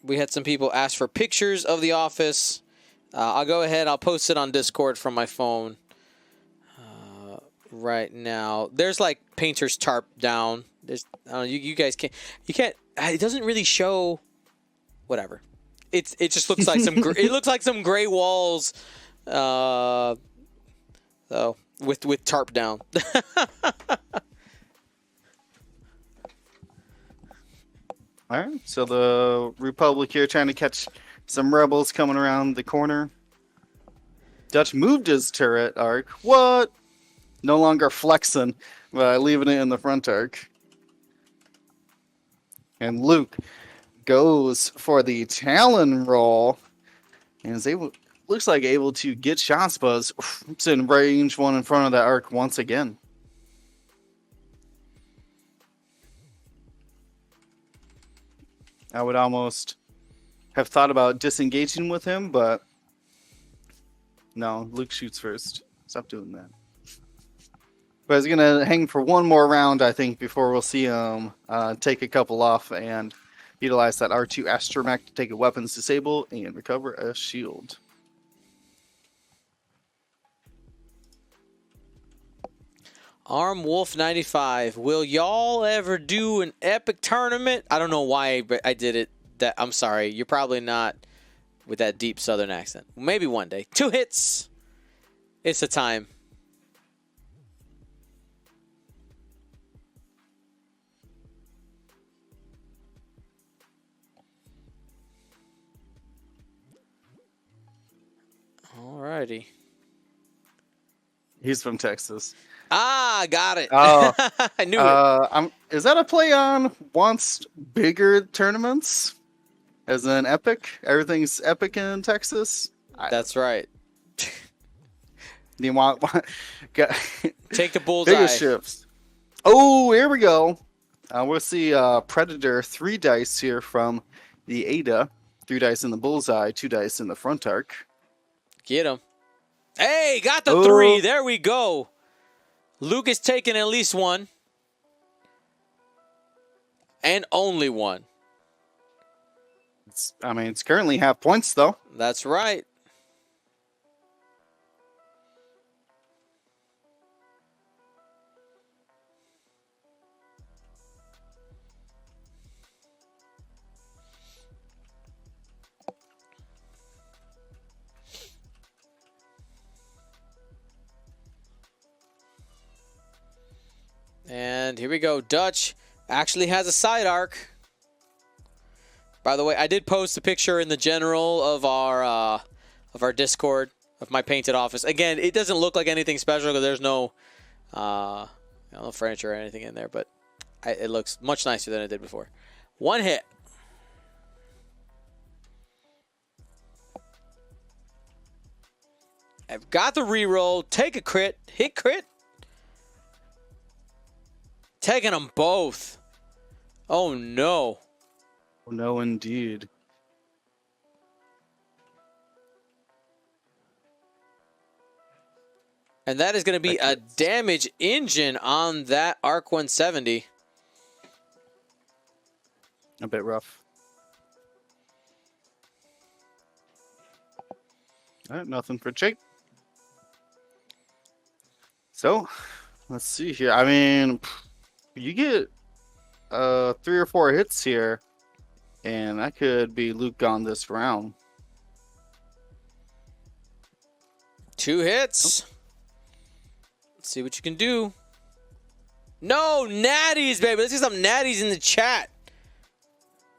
We had some people ask for pictures of the office. I'll go ahead. I'll post it on Discord from my phone right now. There's like painter's tarp down. There's you guys can't. You can't. It doesn't really show. Whatever. It just looks like some. It looks like some gray walls. So with tarp down. All right, so the Republic here trying to catch some rebels coming around the corner. Dutch moved his turret arc. What? No longer flexing by leaving it in the front arc. And Luke goes for the Talon roll and is able, looks like able to get shots, but it's in range one in front of that arc once again. I would almost have thought about disengaging with him, but no, Luke shoots first. Stop doing that. But he's going to hang for one more round, I think, before we'll see him take a couple off and utilize that R2 astromech to take a weapons disable and recover a shield. Arm Wolf 95. Will y'all ever do an epic tournament? I don't know why I did it. I'm sorry. You're probably not with that deep southern accent. Maybe one day. 2 hits. It's a time. Alrighty. He's from Texas. Ah, got it. Oh, I knew it. Is that a play on wants bigger tournaments? As an epic? Everything's epic in Texas? That's right. Do you want Take the bullseye. bigger shifts? Oh, here we go. We'll see Predator 3 dice here from the Ada. 3 dice in the bullseye, 2 dice in the front arc. Get him. Hey, got the 3. There we go. Luke is taking at least 1. And only 1. It's currently half points, though. That's right. And here we go. Dutch actually has a side arc. By the way, I did post a picture in the general of our Discord of my painted office. Again, it doesn't look like anything special because there's no furniture or anything in there, but it looks much nicer than it did before. 1 hit. I've got the reroll. Take a crit. Hit crit. Taking them both. Oh, no. No, indeed. And that is going to be a damage engine on that Arc 170. A bit rough. All right, nothing for Jake. So, let's see here. You get 3 or 4 hits here, and that could be Luke gone this round. 2 hits. Let's see what you can do. No, natties, baby. Let's get some natties in the chat.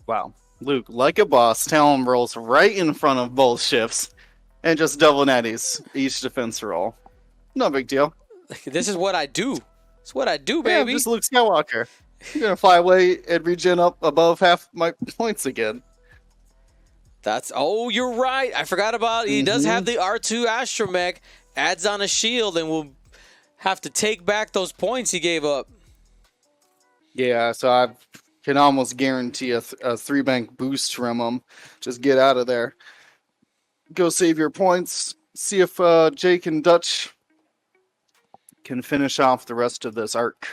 Wow. Luke, like a boss, Talon rolls right in front of both shifts and just double natties each defense roll. No big deal. This is what I do. It's what I do, Yeah, baby. just Luke Skywalker. You're going to fly away and regen up above half my points again. Oh, you're right. I forgot about it. He does have the R2 astromech. Adds on a shield and will have to take back those points he gave up. Yeah, so I can almost guarantee a 3-bank boost from him. Just get out of there. Go save your points. See if Jake and Dutch can finish off the rest of this arc.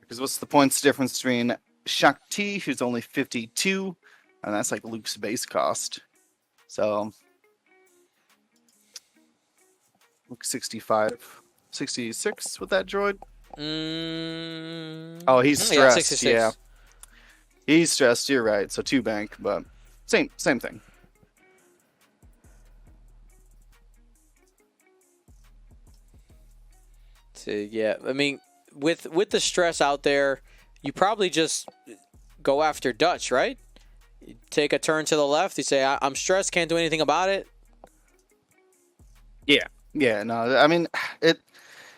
Because what's the points difference between Shakti, who's only 52, and that's like Luke's base cost. So, Luke 65, 66 with that droid. Oh, he's stressed. Yeah, he's stressed. You're right. So 2-bank, but same thing. So, yeah, I mean, with the stress out there, you probably just go after Dutch, right? You take a turn to the left. You say, I'm stressed, can't do anything about it. Yeah. No, I mean,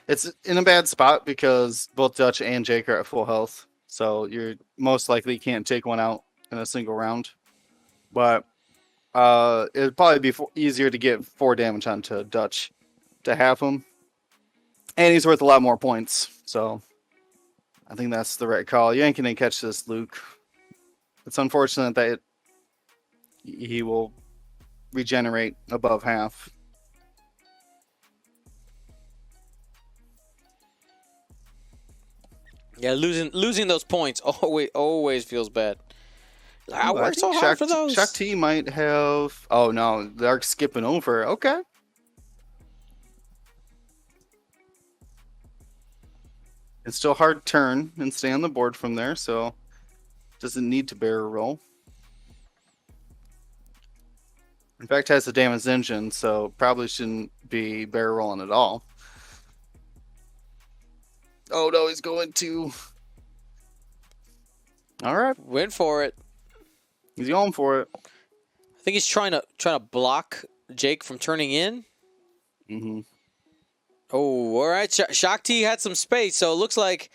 it's in a bad spot because both Dutch and Jake are at full health. So you're most likely can't take one out in a single round. But it'd probably be easier to get 4 damage onto Dutch to have him. And he's worth a lot more points. So I think that's the right call. You ain't gonna catch this, Luke. It's unfortunate that he will regenerate above half. Yeah, losing those points always feels bad. I worked so hard for those. Shakti might have... Oh, no. The arc's skipping over. Okay. It's still hard to turn and stay on the board from there, so doesn't need to barrel roll. In fact, has a damaged engine, so probably shouldn't be barrel rolling at all. Oh, no, he's going to... All right. Went for it. He's going for it. I think he's trying to block Jake from turning in. Mm-hmm. Oh, all right. Shakti had some space, so it looks like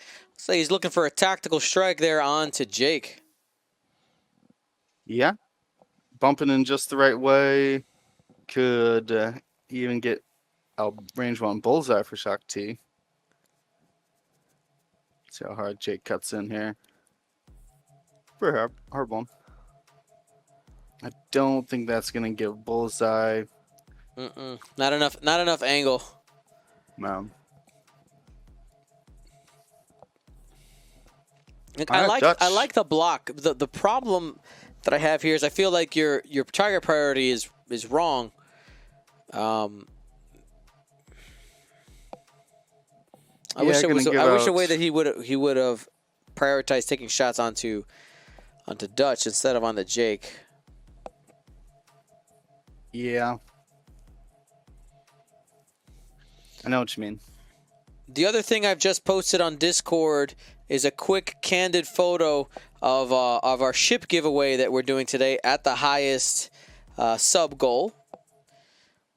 he's looking for a tactical strike there on to Jake. Yeah. Bumping in just the right way. Could even get a range 1 bullseye for Shakti. See how hard Jake cuts in here. For hard one. I don't think that's gonna give bullseye. Not enough angle. No. I like the block. The problem that I have here is I feel like your target priority is wrong. I wish a way that he would have prioritized taking shots onto Dutch instead of on the Jake. Yeah. I know what you mean. The other thing I've just posted on Discord is a quick candid photo of our ship giveaway that we're doing today at the highest sub goal.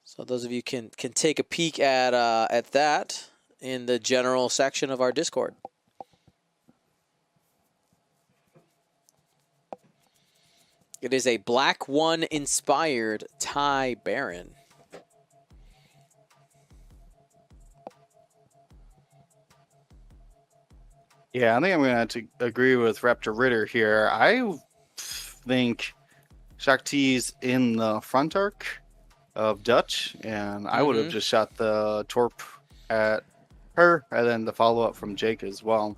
So those of you can take a peek at that in the general section of our Discord. It is a Black One inspired TIE Baron. Yeah, I think I'm going to have to agree with Raptor Ritter here. I think Shakti's in the front arc of Dutch, and I would have just shot the Torp at her, and then the follow-up from Jake as well.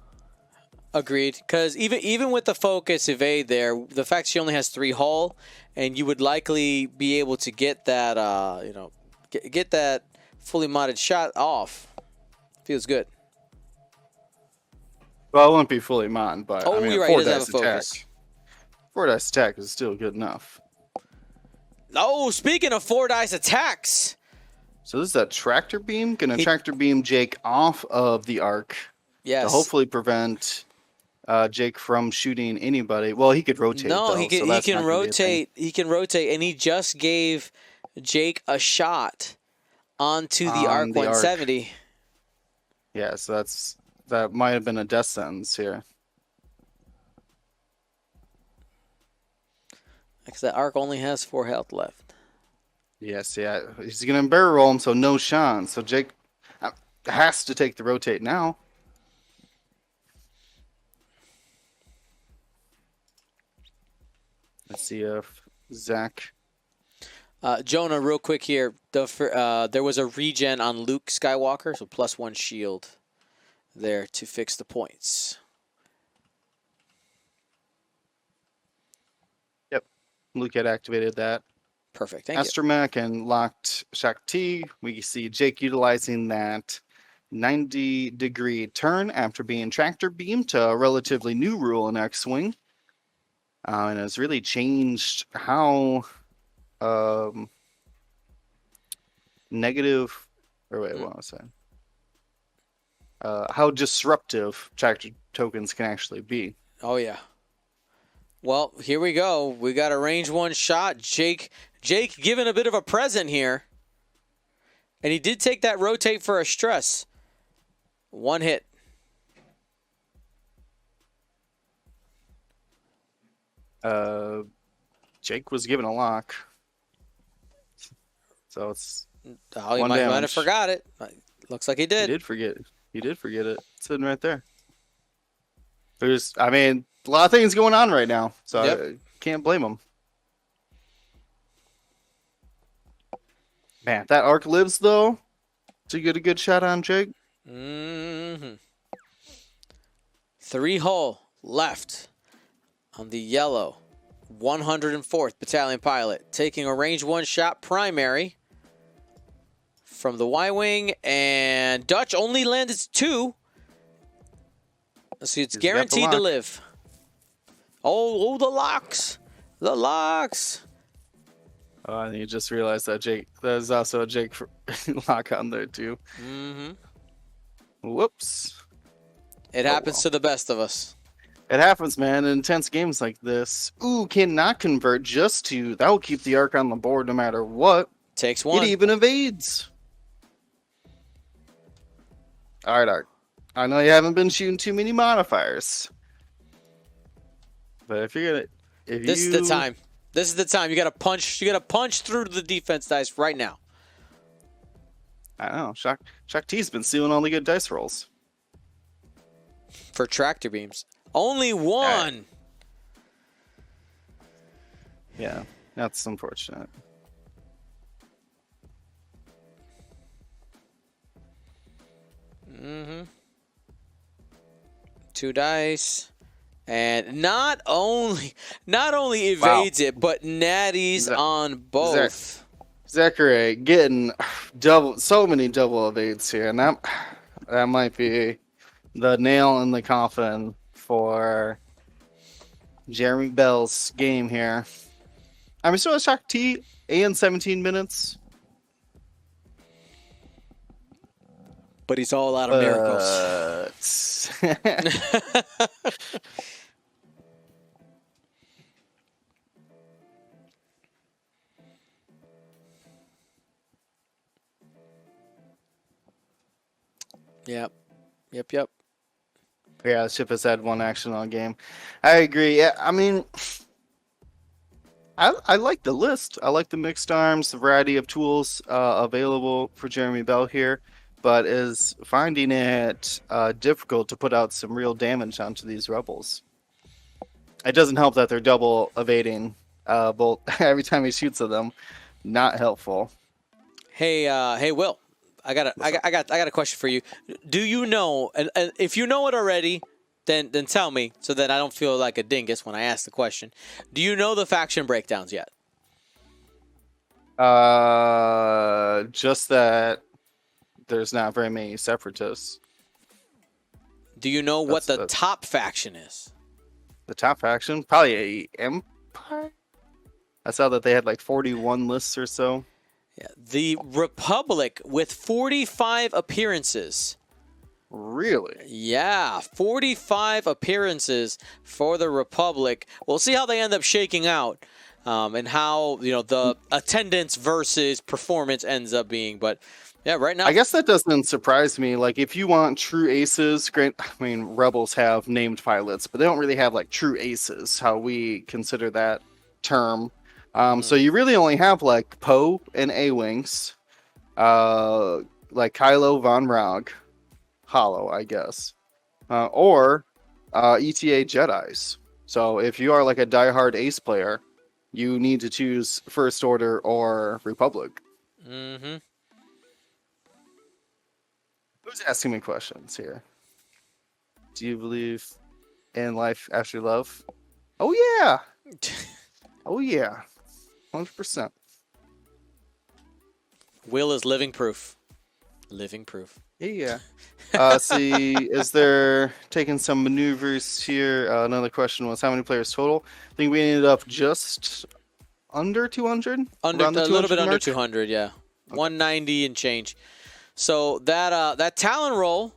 Agreed, because even with the focus evade there, the fact she only has 3 hull, and you would likely be able to get that, get that fully modded shot off. Feels good. Well, it won't be fully mod, but I mean, you're right. 4 He doesn't dice have a attack. focus. 4 dice attack is still good enough. Oh, speaking of 4 dice attacks. So this is a tractor beam. Gonna tractor beam Jake off of the arc. Yes. To hopefully prevent Jake from shooting anybody. Well, he could rotate. No, though, he can rotate. He can rotate, and he just gave Jake a shot onto the arc 170. Yeah, so that might have been a death sentence here. Because that arc only has 4 health left. Yes, yeah. He's going to barrel roll him, so no Sean. So Jake has to take the rotate now. Let's see if Zach... Jonah, real quick here. There was a regen on Luke Skywalker, so +1 shield there to fix the points. Yep, Luke had activated that. Perfect, thank you. Astromech and locked Shakti. We see Jake utilizing that 90-degree turn after being tractor beamed to a relatively new rule in X-Wing. And has really changed how... negative, or wait, what was that? How disruptive tractor tokens can actually be. Oh yeah. Well, here we go. We got a range 1 shot. Jake given a bit of a present here, and he did take that rotate for a stress. 1 hit. Jake was given a lock. So it's Oh, he might have forgot it. Looks like he did. He did forget. He did forget it. It's sitting right there. There's, I mean, a lot of things going on right now, so I can't blame him. Man, that arc lives though. To get a good shot on Jake. 3 hull left on the yellow 104th Battalion pilot, taking a range 1 shot primary from the Y-Wing, and Dutch only landed 2. Let's see, it's guaranteed to live. Oh, the locks. The locks. Oh, and you just realized that there's also a Jake lock on there too. Whoops. It happens to the best of us. It happens, man, in intense games like this. Ooh, cannot convert just to. That will keep the arc on the board no matter what. Takes 1. It even evades. All right, Arc. I know you haven't been shooting too many modifiers. But if you're going to... This is the time. This is the time. You got to punch. You got to punch through the defense dice right now. I know. Shock T's been stealing all the good dice rolls. For tractor beams. Only 1. Yeah, that's unfortunate. Mm-hmm. 2 dice. And not only evades it, but natties on both. Zachary getting so many double evades here, and that might be the nail in the coffin for Jeremy Bell's game here. I'm still at Shock T and 17 minutes. But he's all out of miracles. Yep. Yeah, the ship has had 1 action all game. I agree. Yeah, I mean, I like the list. I like the mixed arms, the variety of tools available for Jeremy Bell here, but is finding it difficult to put out some real damage onto these rebels. It doesn't help that they're double evading bolt every time he shoots at them. Not helpful. Hey, Will. I got a question for you. Do you know? And if you know it already, then tell me, so that I don't feel like a dingus when I ask the question. Do you know the faction breakdowns yet? Just that there's not very many separatists. Do you know what the top faction is? The top faction? Probably a Empire? I saw that they had like 41 lists or so. Yeah, the Republic with 45 appearances. Really? Yeah, 45 appearances for the Republic. We'll see how they end up shaking out, and how the attendance versus performance ends up being. But yeah, right now, I guess that doesn't surprise me. Like, if you want true aces, great. I mean, Rebels have named pilots, but they don't really have like true aces. How we consider that term. So you really only have like Poe and A-Wings, like Kylo Von Rog, Hollow, I guess, or ETA Jedis. So if you are like a diehard Ace player, you need to choose First Order or Republic. Mm-hmm. Who's asking me questions here? Do you believe in life after love? Oh yeah. Oh yeah. 100%. Will is living proof. Living proof. Yeah. See, is there taking some maneuvers here? Another question was how many players total? I think we ended up just under 200. Under around the a little bit 200 under mark? 200, yeah. 190 and change. So that Talon roll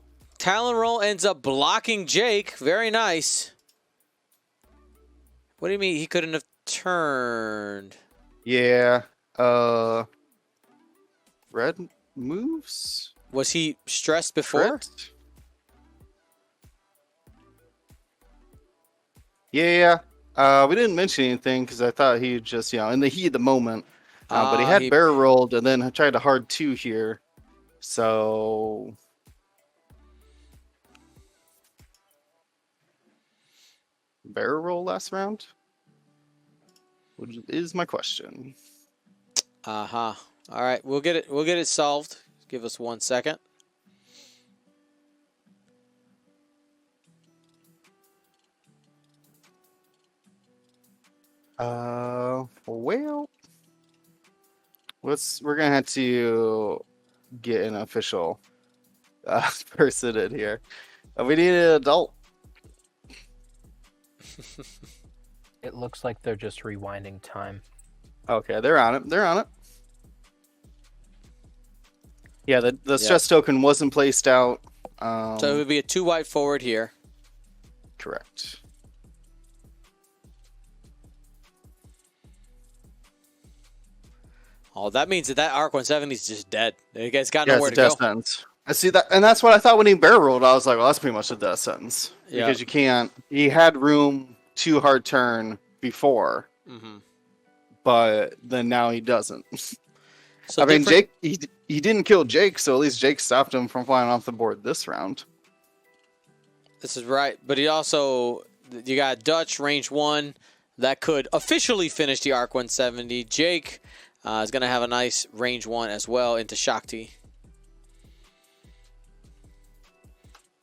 ends up blocking Jake. Very nice. What do you mean he couldn't have turned? Yeah. Red moves. Was he stressed before? Correct. Yeah. We didn't mention anything because I thought he'd just, in the heat of the moment. But he had barrel rolled and then tried a hard 2 here. So barrel roll last round? Which is my question. Uh-huh. All right, we'll get it solved. Give us 1 second. Well, we're gonna have to get an official person in here. We need an adult. It looks like they're just rewinding time. Okay, they're on it. They're on it. Yeah, the stress token wasn't placed out. So it would be a 2 white forward here. Correct. Oh, that means that Arc 170 is just dead. You guys got Yeah, nowhere it's to a go. death sentence. I see that, and that's what I thought when he barrel rolled. I was like, well, that's pretty much a death sentence because you can't. He had room to hard turn before, but then now he doesn't. So I mean, Jake, he didn't kill Jake, so at least Jake stopped him from flying off the board this round. This is right, but you got Dutch range 1 that could officially finish the Arc 170. Jake is going to have a nice range 1 as well into Shakti.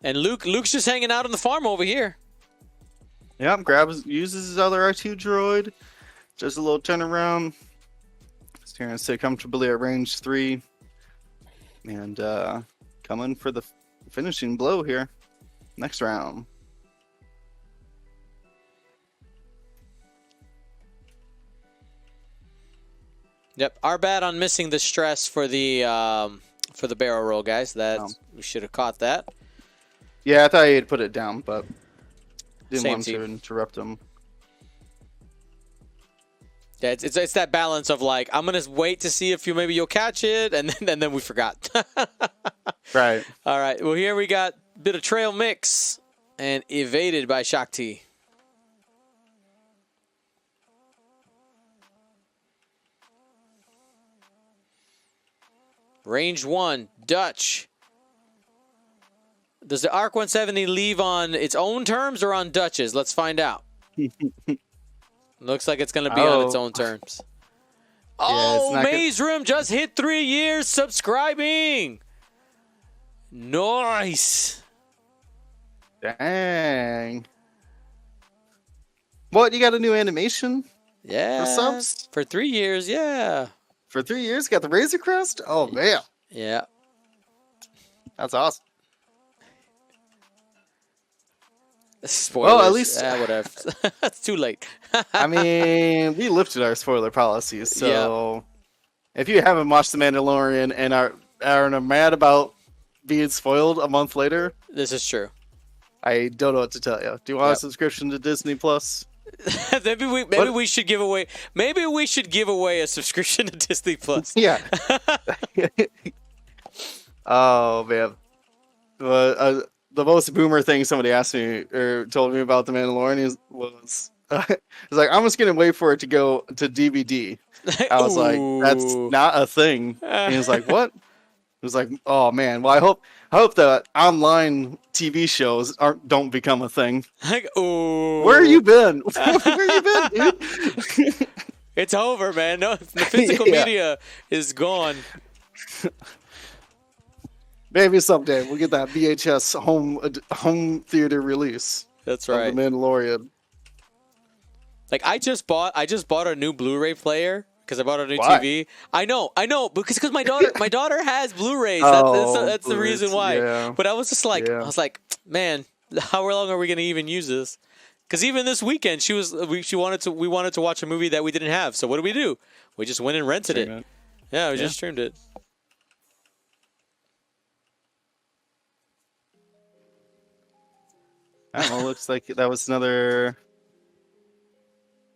And Luke's just hanging out on the farm over here. Yep, uses his other R2 droid. Just a little turnaround. He's going to sit comfortably at range 3. And coming for the finishing blow here. Next round. Yep, our bad on missing the stress for the barrel roll, guys. We should have caught that. Yeah, I thought he had put it down, but didn't Same want team. to interrupt him. Yeah, it's that balance of like I'm gonna wait to see if you'll catch it, and then we forgot. Right. All right. Well, here we got a bit of trail mix and evaded by Shakti. Range 1, Dutch. Does the Arc 170 leave on its own terms or on Dutch's? Let's find out. Looks like it's going to be on its own terms. Maze Room just hit 3 years subscribing. Nice. Dang. What, you got a new animation? Yeah. For subs? For 3 years, yeah. For 3 years, got the Razor Crest? Oh, man. Yeah. That's awesome. Spoilers. Well, at least... whatever. It's too late. I mean, we lifted our spoiler policies, so... If you haven't watched The Mandalorian and are mad about being spoiled a month later... This is true. I don't know what to tell you. Do you want a subscription to Disney Plus? maybe we should give away a subscription to Disney Plus. Yeah. Oh man. The most boomer thing somebody asked me or told me about The Mandalorian was I was like, I'm just gonna wait for it to go to DVD. I was like, that's Ooh. not a thing. And he was like, what? It was like, oh man. Well, I hope that online TV shows don't become a thing. Like, ooh. Where you been? Where you been, dude? It's over, man. No, the physical Yeah. media is gone. Maybe someday we'll get that VHS home theater release. That's Of right. The Mandalorian. Like I just bought a new Blu-ray player because I bought a new Why? TV. I know, because my daughter has Blu-rays. Oh, That's the Blu-rays, reason why. yeah. But I was just like, Yeah. man, how long are we gonna even use this? Because even this weekend, we wanted to watch a movie that we didn't have. So what do? We just went and rented Stream it. it. Yeah, we Yeah. just streamed it. Well, looks like that was another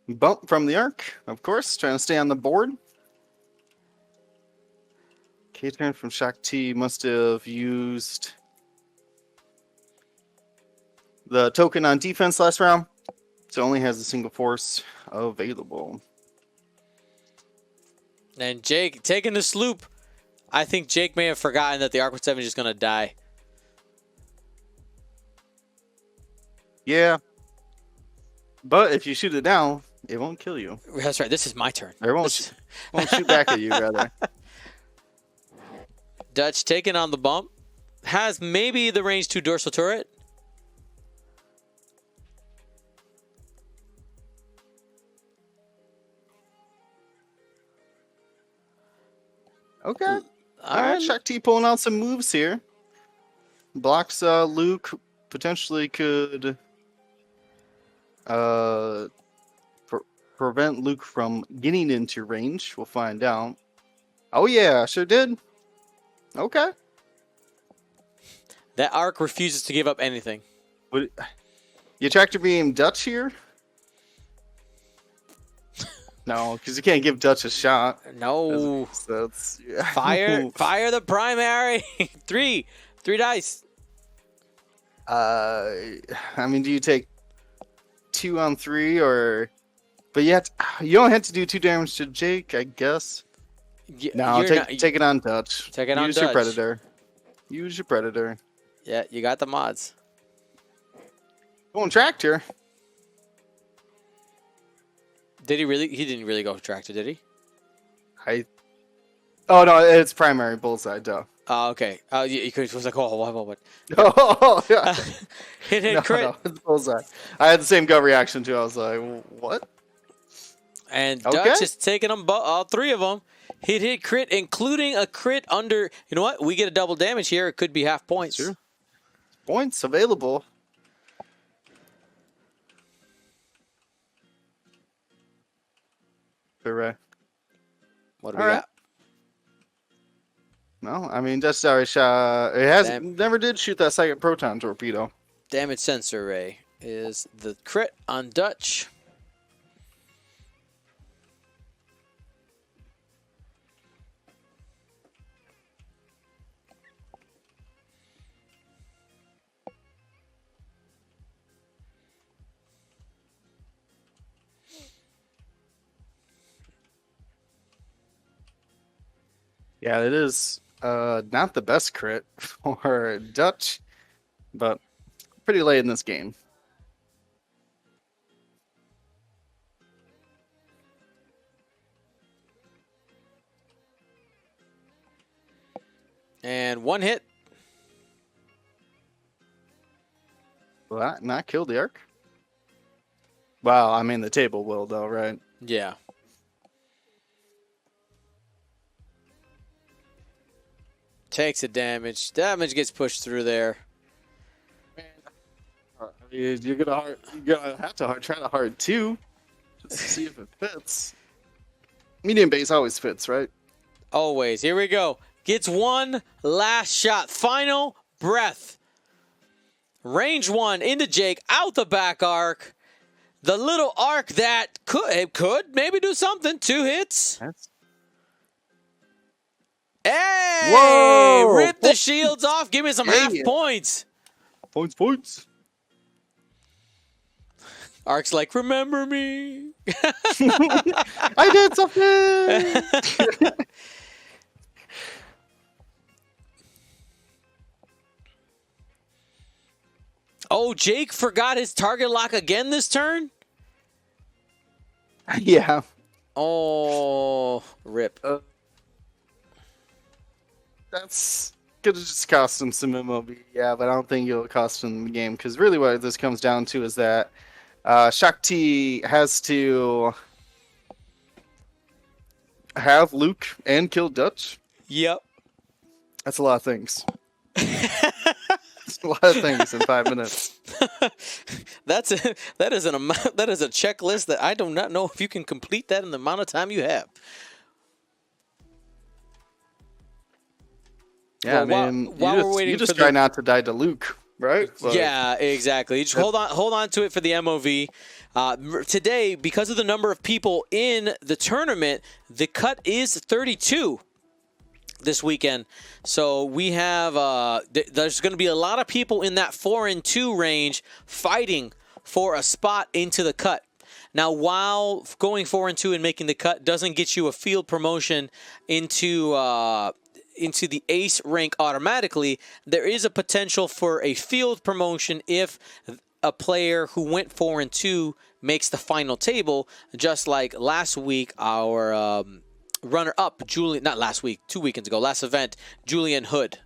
bump from the arc, of course, trying to stay on the board. K-turn from Shakti must have used the token on defense last round, so only has a single force available. And Jake taking the sloop. I think Jake may have forgotten that the Arc 7 is just gonna die. Yeah, but if you shoot it down, it won't kill you. That's right. This is my turn. Or it won't shoot back at you, rather. Dutch taking on the bump. Has maybe the range 2 dorsal turret. Okay. All right, Shakti pulling out some moves here. Blocks Luke, potentially could prevent Luke from getting into range. We'll find out. Oh yeah, sure did. Okay. That Arc refuses to give up anything. Would you tractor beam Dutch here? No, because you can't give Dutch a shot. No. That's yeah. Fire the primary. three dice. I mean, do you take 2 on 3 or? But you don't have to do 2 damage to Jake, I guess. No, take it on Dutch. Take it on Use your Dutch. predator. Use your predator. Yeah, you got the mods. Going tractor. Did he really? He didn't really go tractor, did he? Oh no, it's primary bullseye. Duh. Oh, okay. You could was like, oh, what? Oh yeah. Hit No, crit. no, it's bullseye. I had the same gut reaction too. I was like, what? And Okay. Dutch is taking them, all 3 of them. Hit crit, including a crit under. You know what? We get a double damage here. It could be half points. Sure. Points available. Correct. What do we All right. got? No, I mean that's already shot. It has Damn. never did shoot that second proton torpedo. Damage sensor ray is the crit on Dutch. Yeah, it is not the best crit for Dutch, but pretty late in this game. And 1 hit. Will that not kill the arc? Well, I mean the table will though, right? Yeah. Takes a damage. Damage gets pushed through there. You're gonna have to try to hard 2 just to see if it fits. Medium base always fits, right? Always. Here we go. Gets 1 last shot. Final breath. Range 1 into Jake. Out the back arc. The little arc that could maybe do something. 2 hits. That's Hey! Whoa! Rip the shields off. Give me some half Yeah. points. points. Ark's like, remember me. I did something. Oh, Jake forgot his target lock again this turn? Yeah. Oh, rip. That's gonna just cost him some MOB, yeah, but I don't think it'll cost him the game, because really what this comes down to is that Shakti has to have Luke and kill Dutch. Yep. That's a lot of things. That's a lot of things in 5 minutes. that is a checklist that I do not know if you can complete that in the amount of time you have. Yeah, Well, I mean, while we're waiting you just for try the- not to die to Luke, right? Like, Yeah, exactly. Just hold on to it for the MOV. Today, because of the number of people in the tournament, the cut is 32 this weekend. So we have there's going to be a lot of people in that 4 and 2 range fighting for a spot into the cut. Now, while going 4 and 2 and making the cut doesn't get you a field promotion into the ace rank automatically, there is a potential for a field promotion if a player who went 4 and 2 makes the final table, just like last week our runner-up, Julian, not last week, 2 weekends ago, last event, Julian Hood.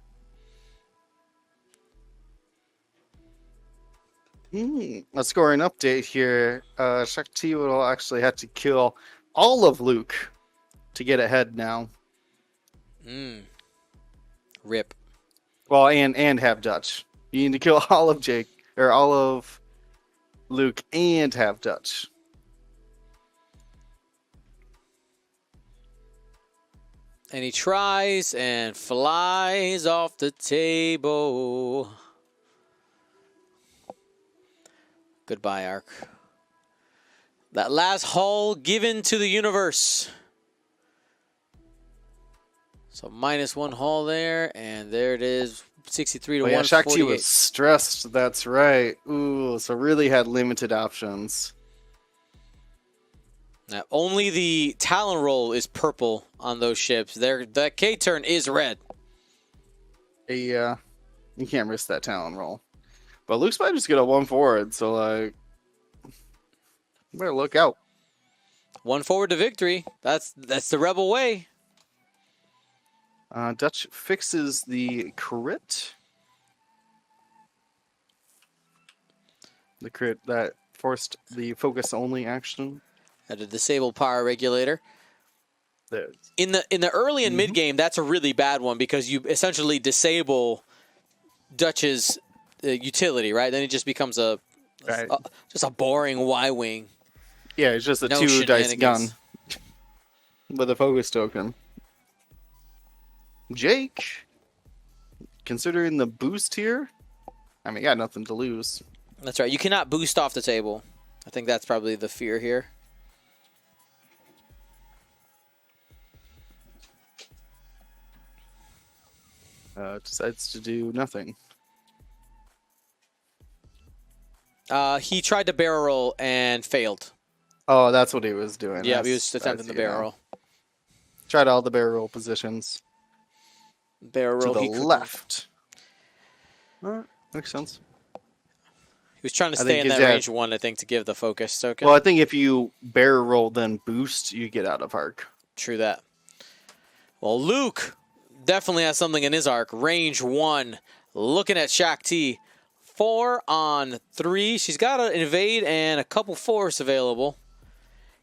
A scoring update here. Shakti will actually have to kill all of Luke to get ahead now. Rip. Well, and have Dutch. You need to kill all of Jake, or all of Luke, and have Dutch. And he tries and flies off the table. Goodbye, Ark. That last hull given to the universe. So -1 hull there, and there it is, 63 to 148. Shakti was stressed, that's right. Ooh, so really had limited options. Now, only the Talon roll is purple on those ships. That K-turn is red. Yeah, you can't risk that talent roll. But Luke's might just get a 1 forward, so like, you better look out. 1 forward to victory. That's the rebel way. Dutch fixes the crit. The crit that forced the focus only action. At a disabled power regulator. There. In the early and mid game, that's a really bad one because you essentially disable Dutch's utility, right? Then it just becomes just a boring Y-wing. Yeah, it's just a No 2 dice shenanigans. gun with a focus token. Jake, considering the boost here, I mean, you got nothing to lose. That's right. You cannot boost off the table. I think that's probably the fear here. Decides to do nothing. He tried to barrel roll and failed. Oh, that's what he was doing. Yeah, he was attempting the barrel roll. Tried all the barrel roll positions. Barrel roll. To the he couldn't. left. Makes sense. He was trying to I stay think in that he's range 1, I think, to give the focus token. Well, I think if you barrel roll then boost, you get out of arc. True that. Well, Luke definitely has something in his arc. Range 1. Looking at Shakti. 4 on 3. She's got an invade and a couple force available.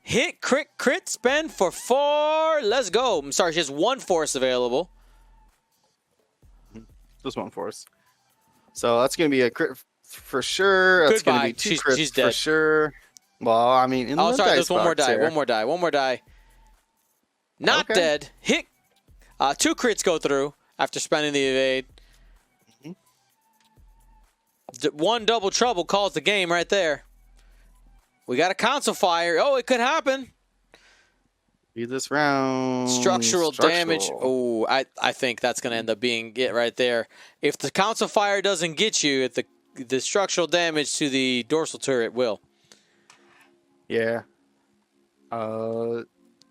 Hit, crit, spend for 4. Let's go. I'm sorry, she has 1 force available. Just 1 force. So that's going to be a crit for sure. That's going to be 2 crits she's for dead. sure. Well, I mean, in Oh, the sorry, dice there's one more box die. here. One more die. Not Okay. dead. Hit. 2 crits go through after spending the evade. 1 double trouble calls the game right there. We got a console fire. Oh, it could happen. Be this round. Structural damage. Oh, I think that's going to end up being it right there. If the console fire doesn't get you, if the structural damage to the dorsal turret will. Yeah.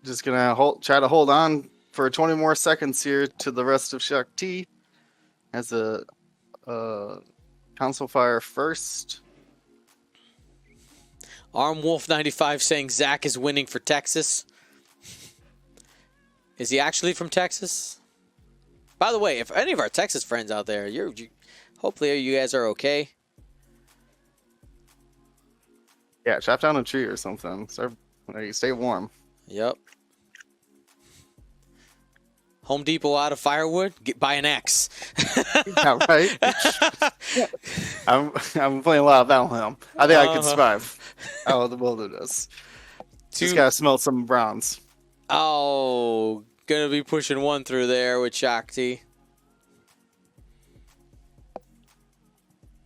Just gonna try to hold on for 20 more seconds here to the rest of Shakti as a console fire first. Arm Wolf 95 saying Zach is winning for Texas. Is he actually from Texas? By the way, if any of our Texas friends out there, hopefully you guys are okay. Yeah, chop down a tree or something. So you stay warm. Yep. Home Depot out of firewood? Buy an axe. Yeah, right? I'm playing a lot of Valheim. I think I can survive out of the wilderness. Just gotta smelt some bronze. Oh, gonna be pushing one through there with Shakti.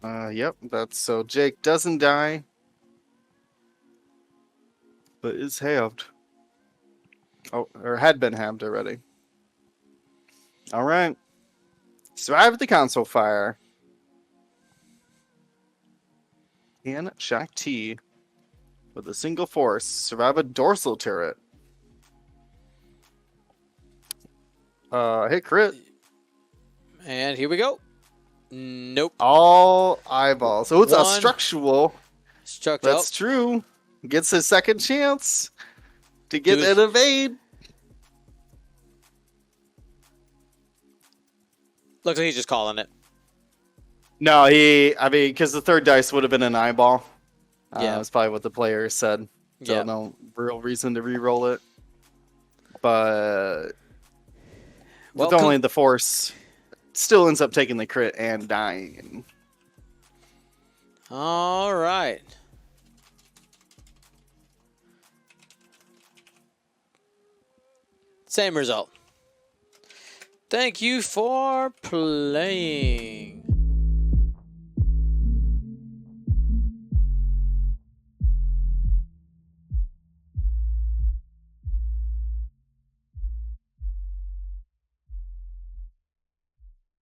Yep, that's so Jake doesn't die, but is halved. Oh, or had been halved already. All right. Survived the console fire. Can Shakti, with a single force, survive a dorsal turret? Hit crit. And here we go. Nope. All eyeballs. So it's a structural. That's Up. true. Gets his second chance to get an evade. Looks like he's just calling it. No, because the third dice would have been an eyeball. Yeah. That's probably what the player said. So Yeah. no real reason to re-roll it. But with only the force, still ends up taking the crit and dying. All right. Same result. Thank you for playing.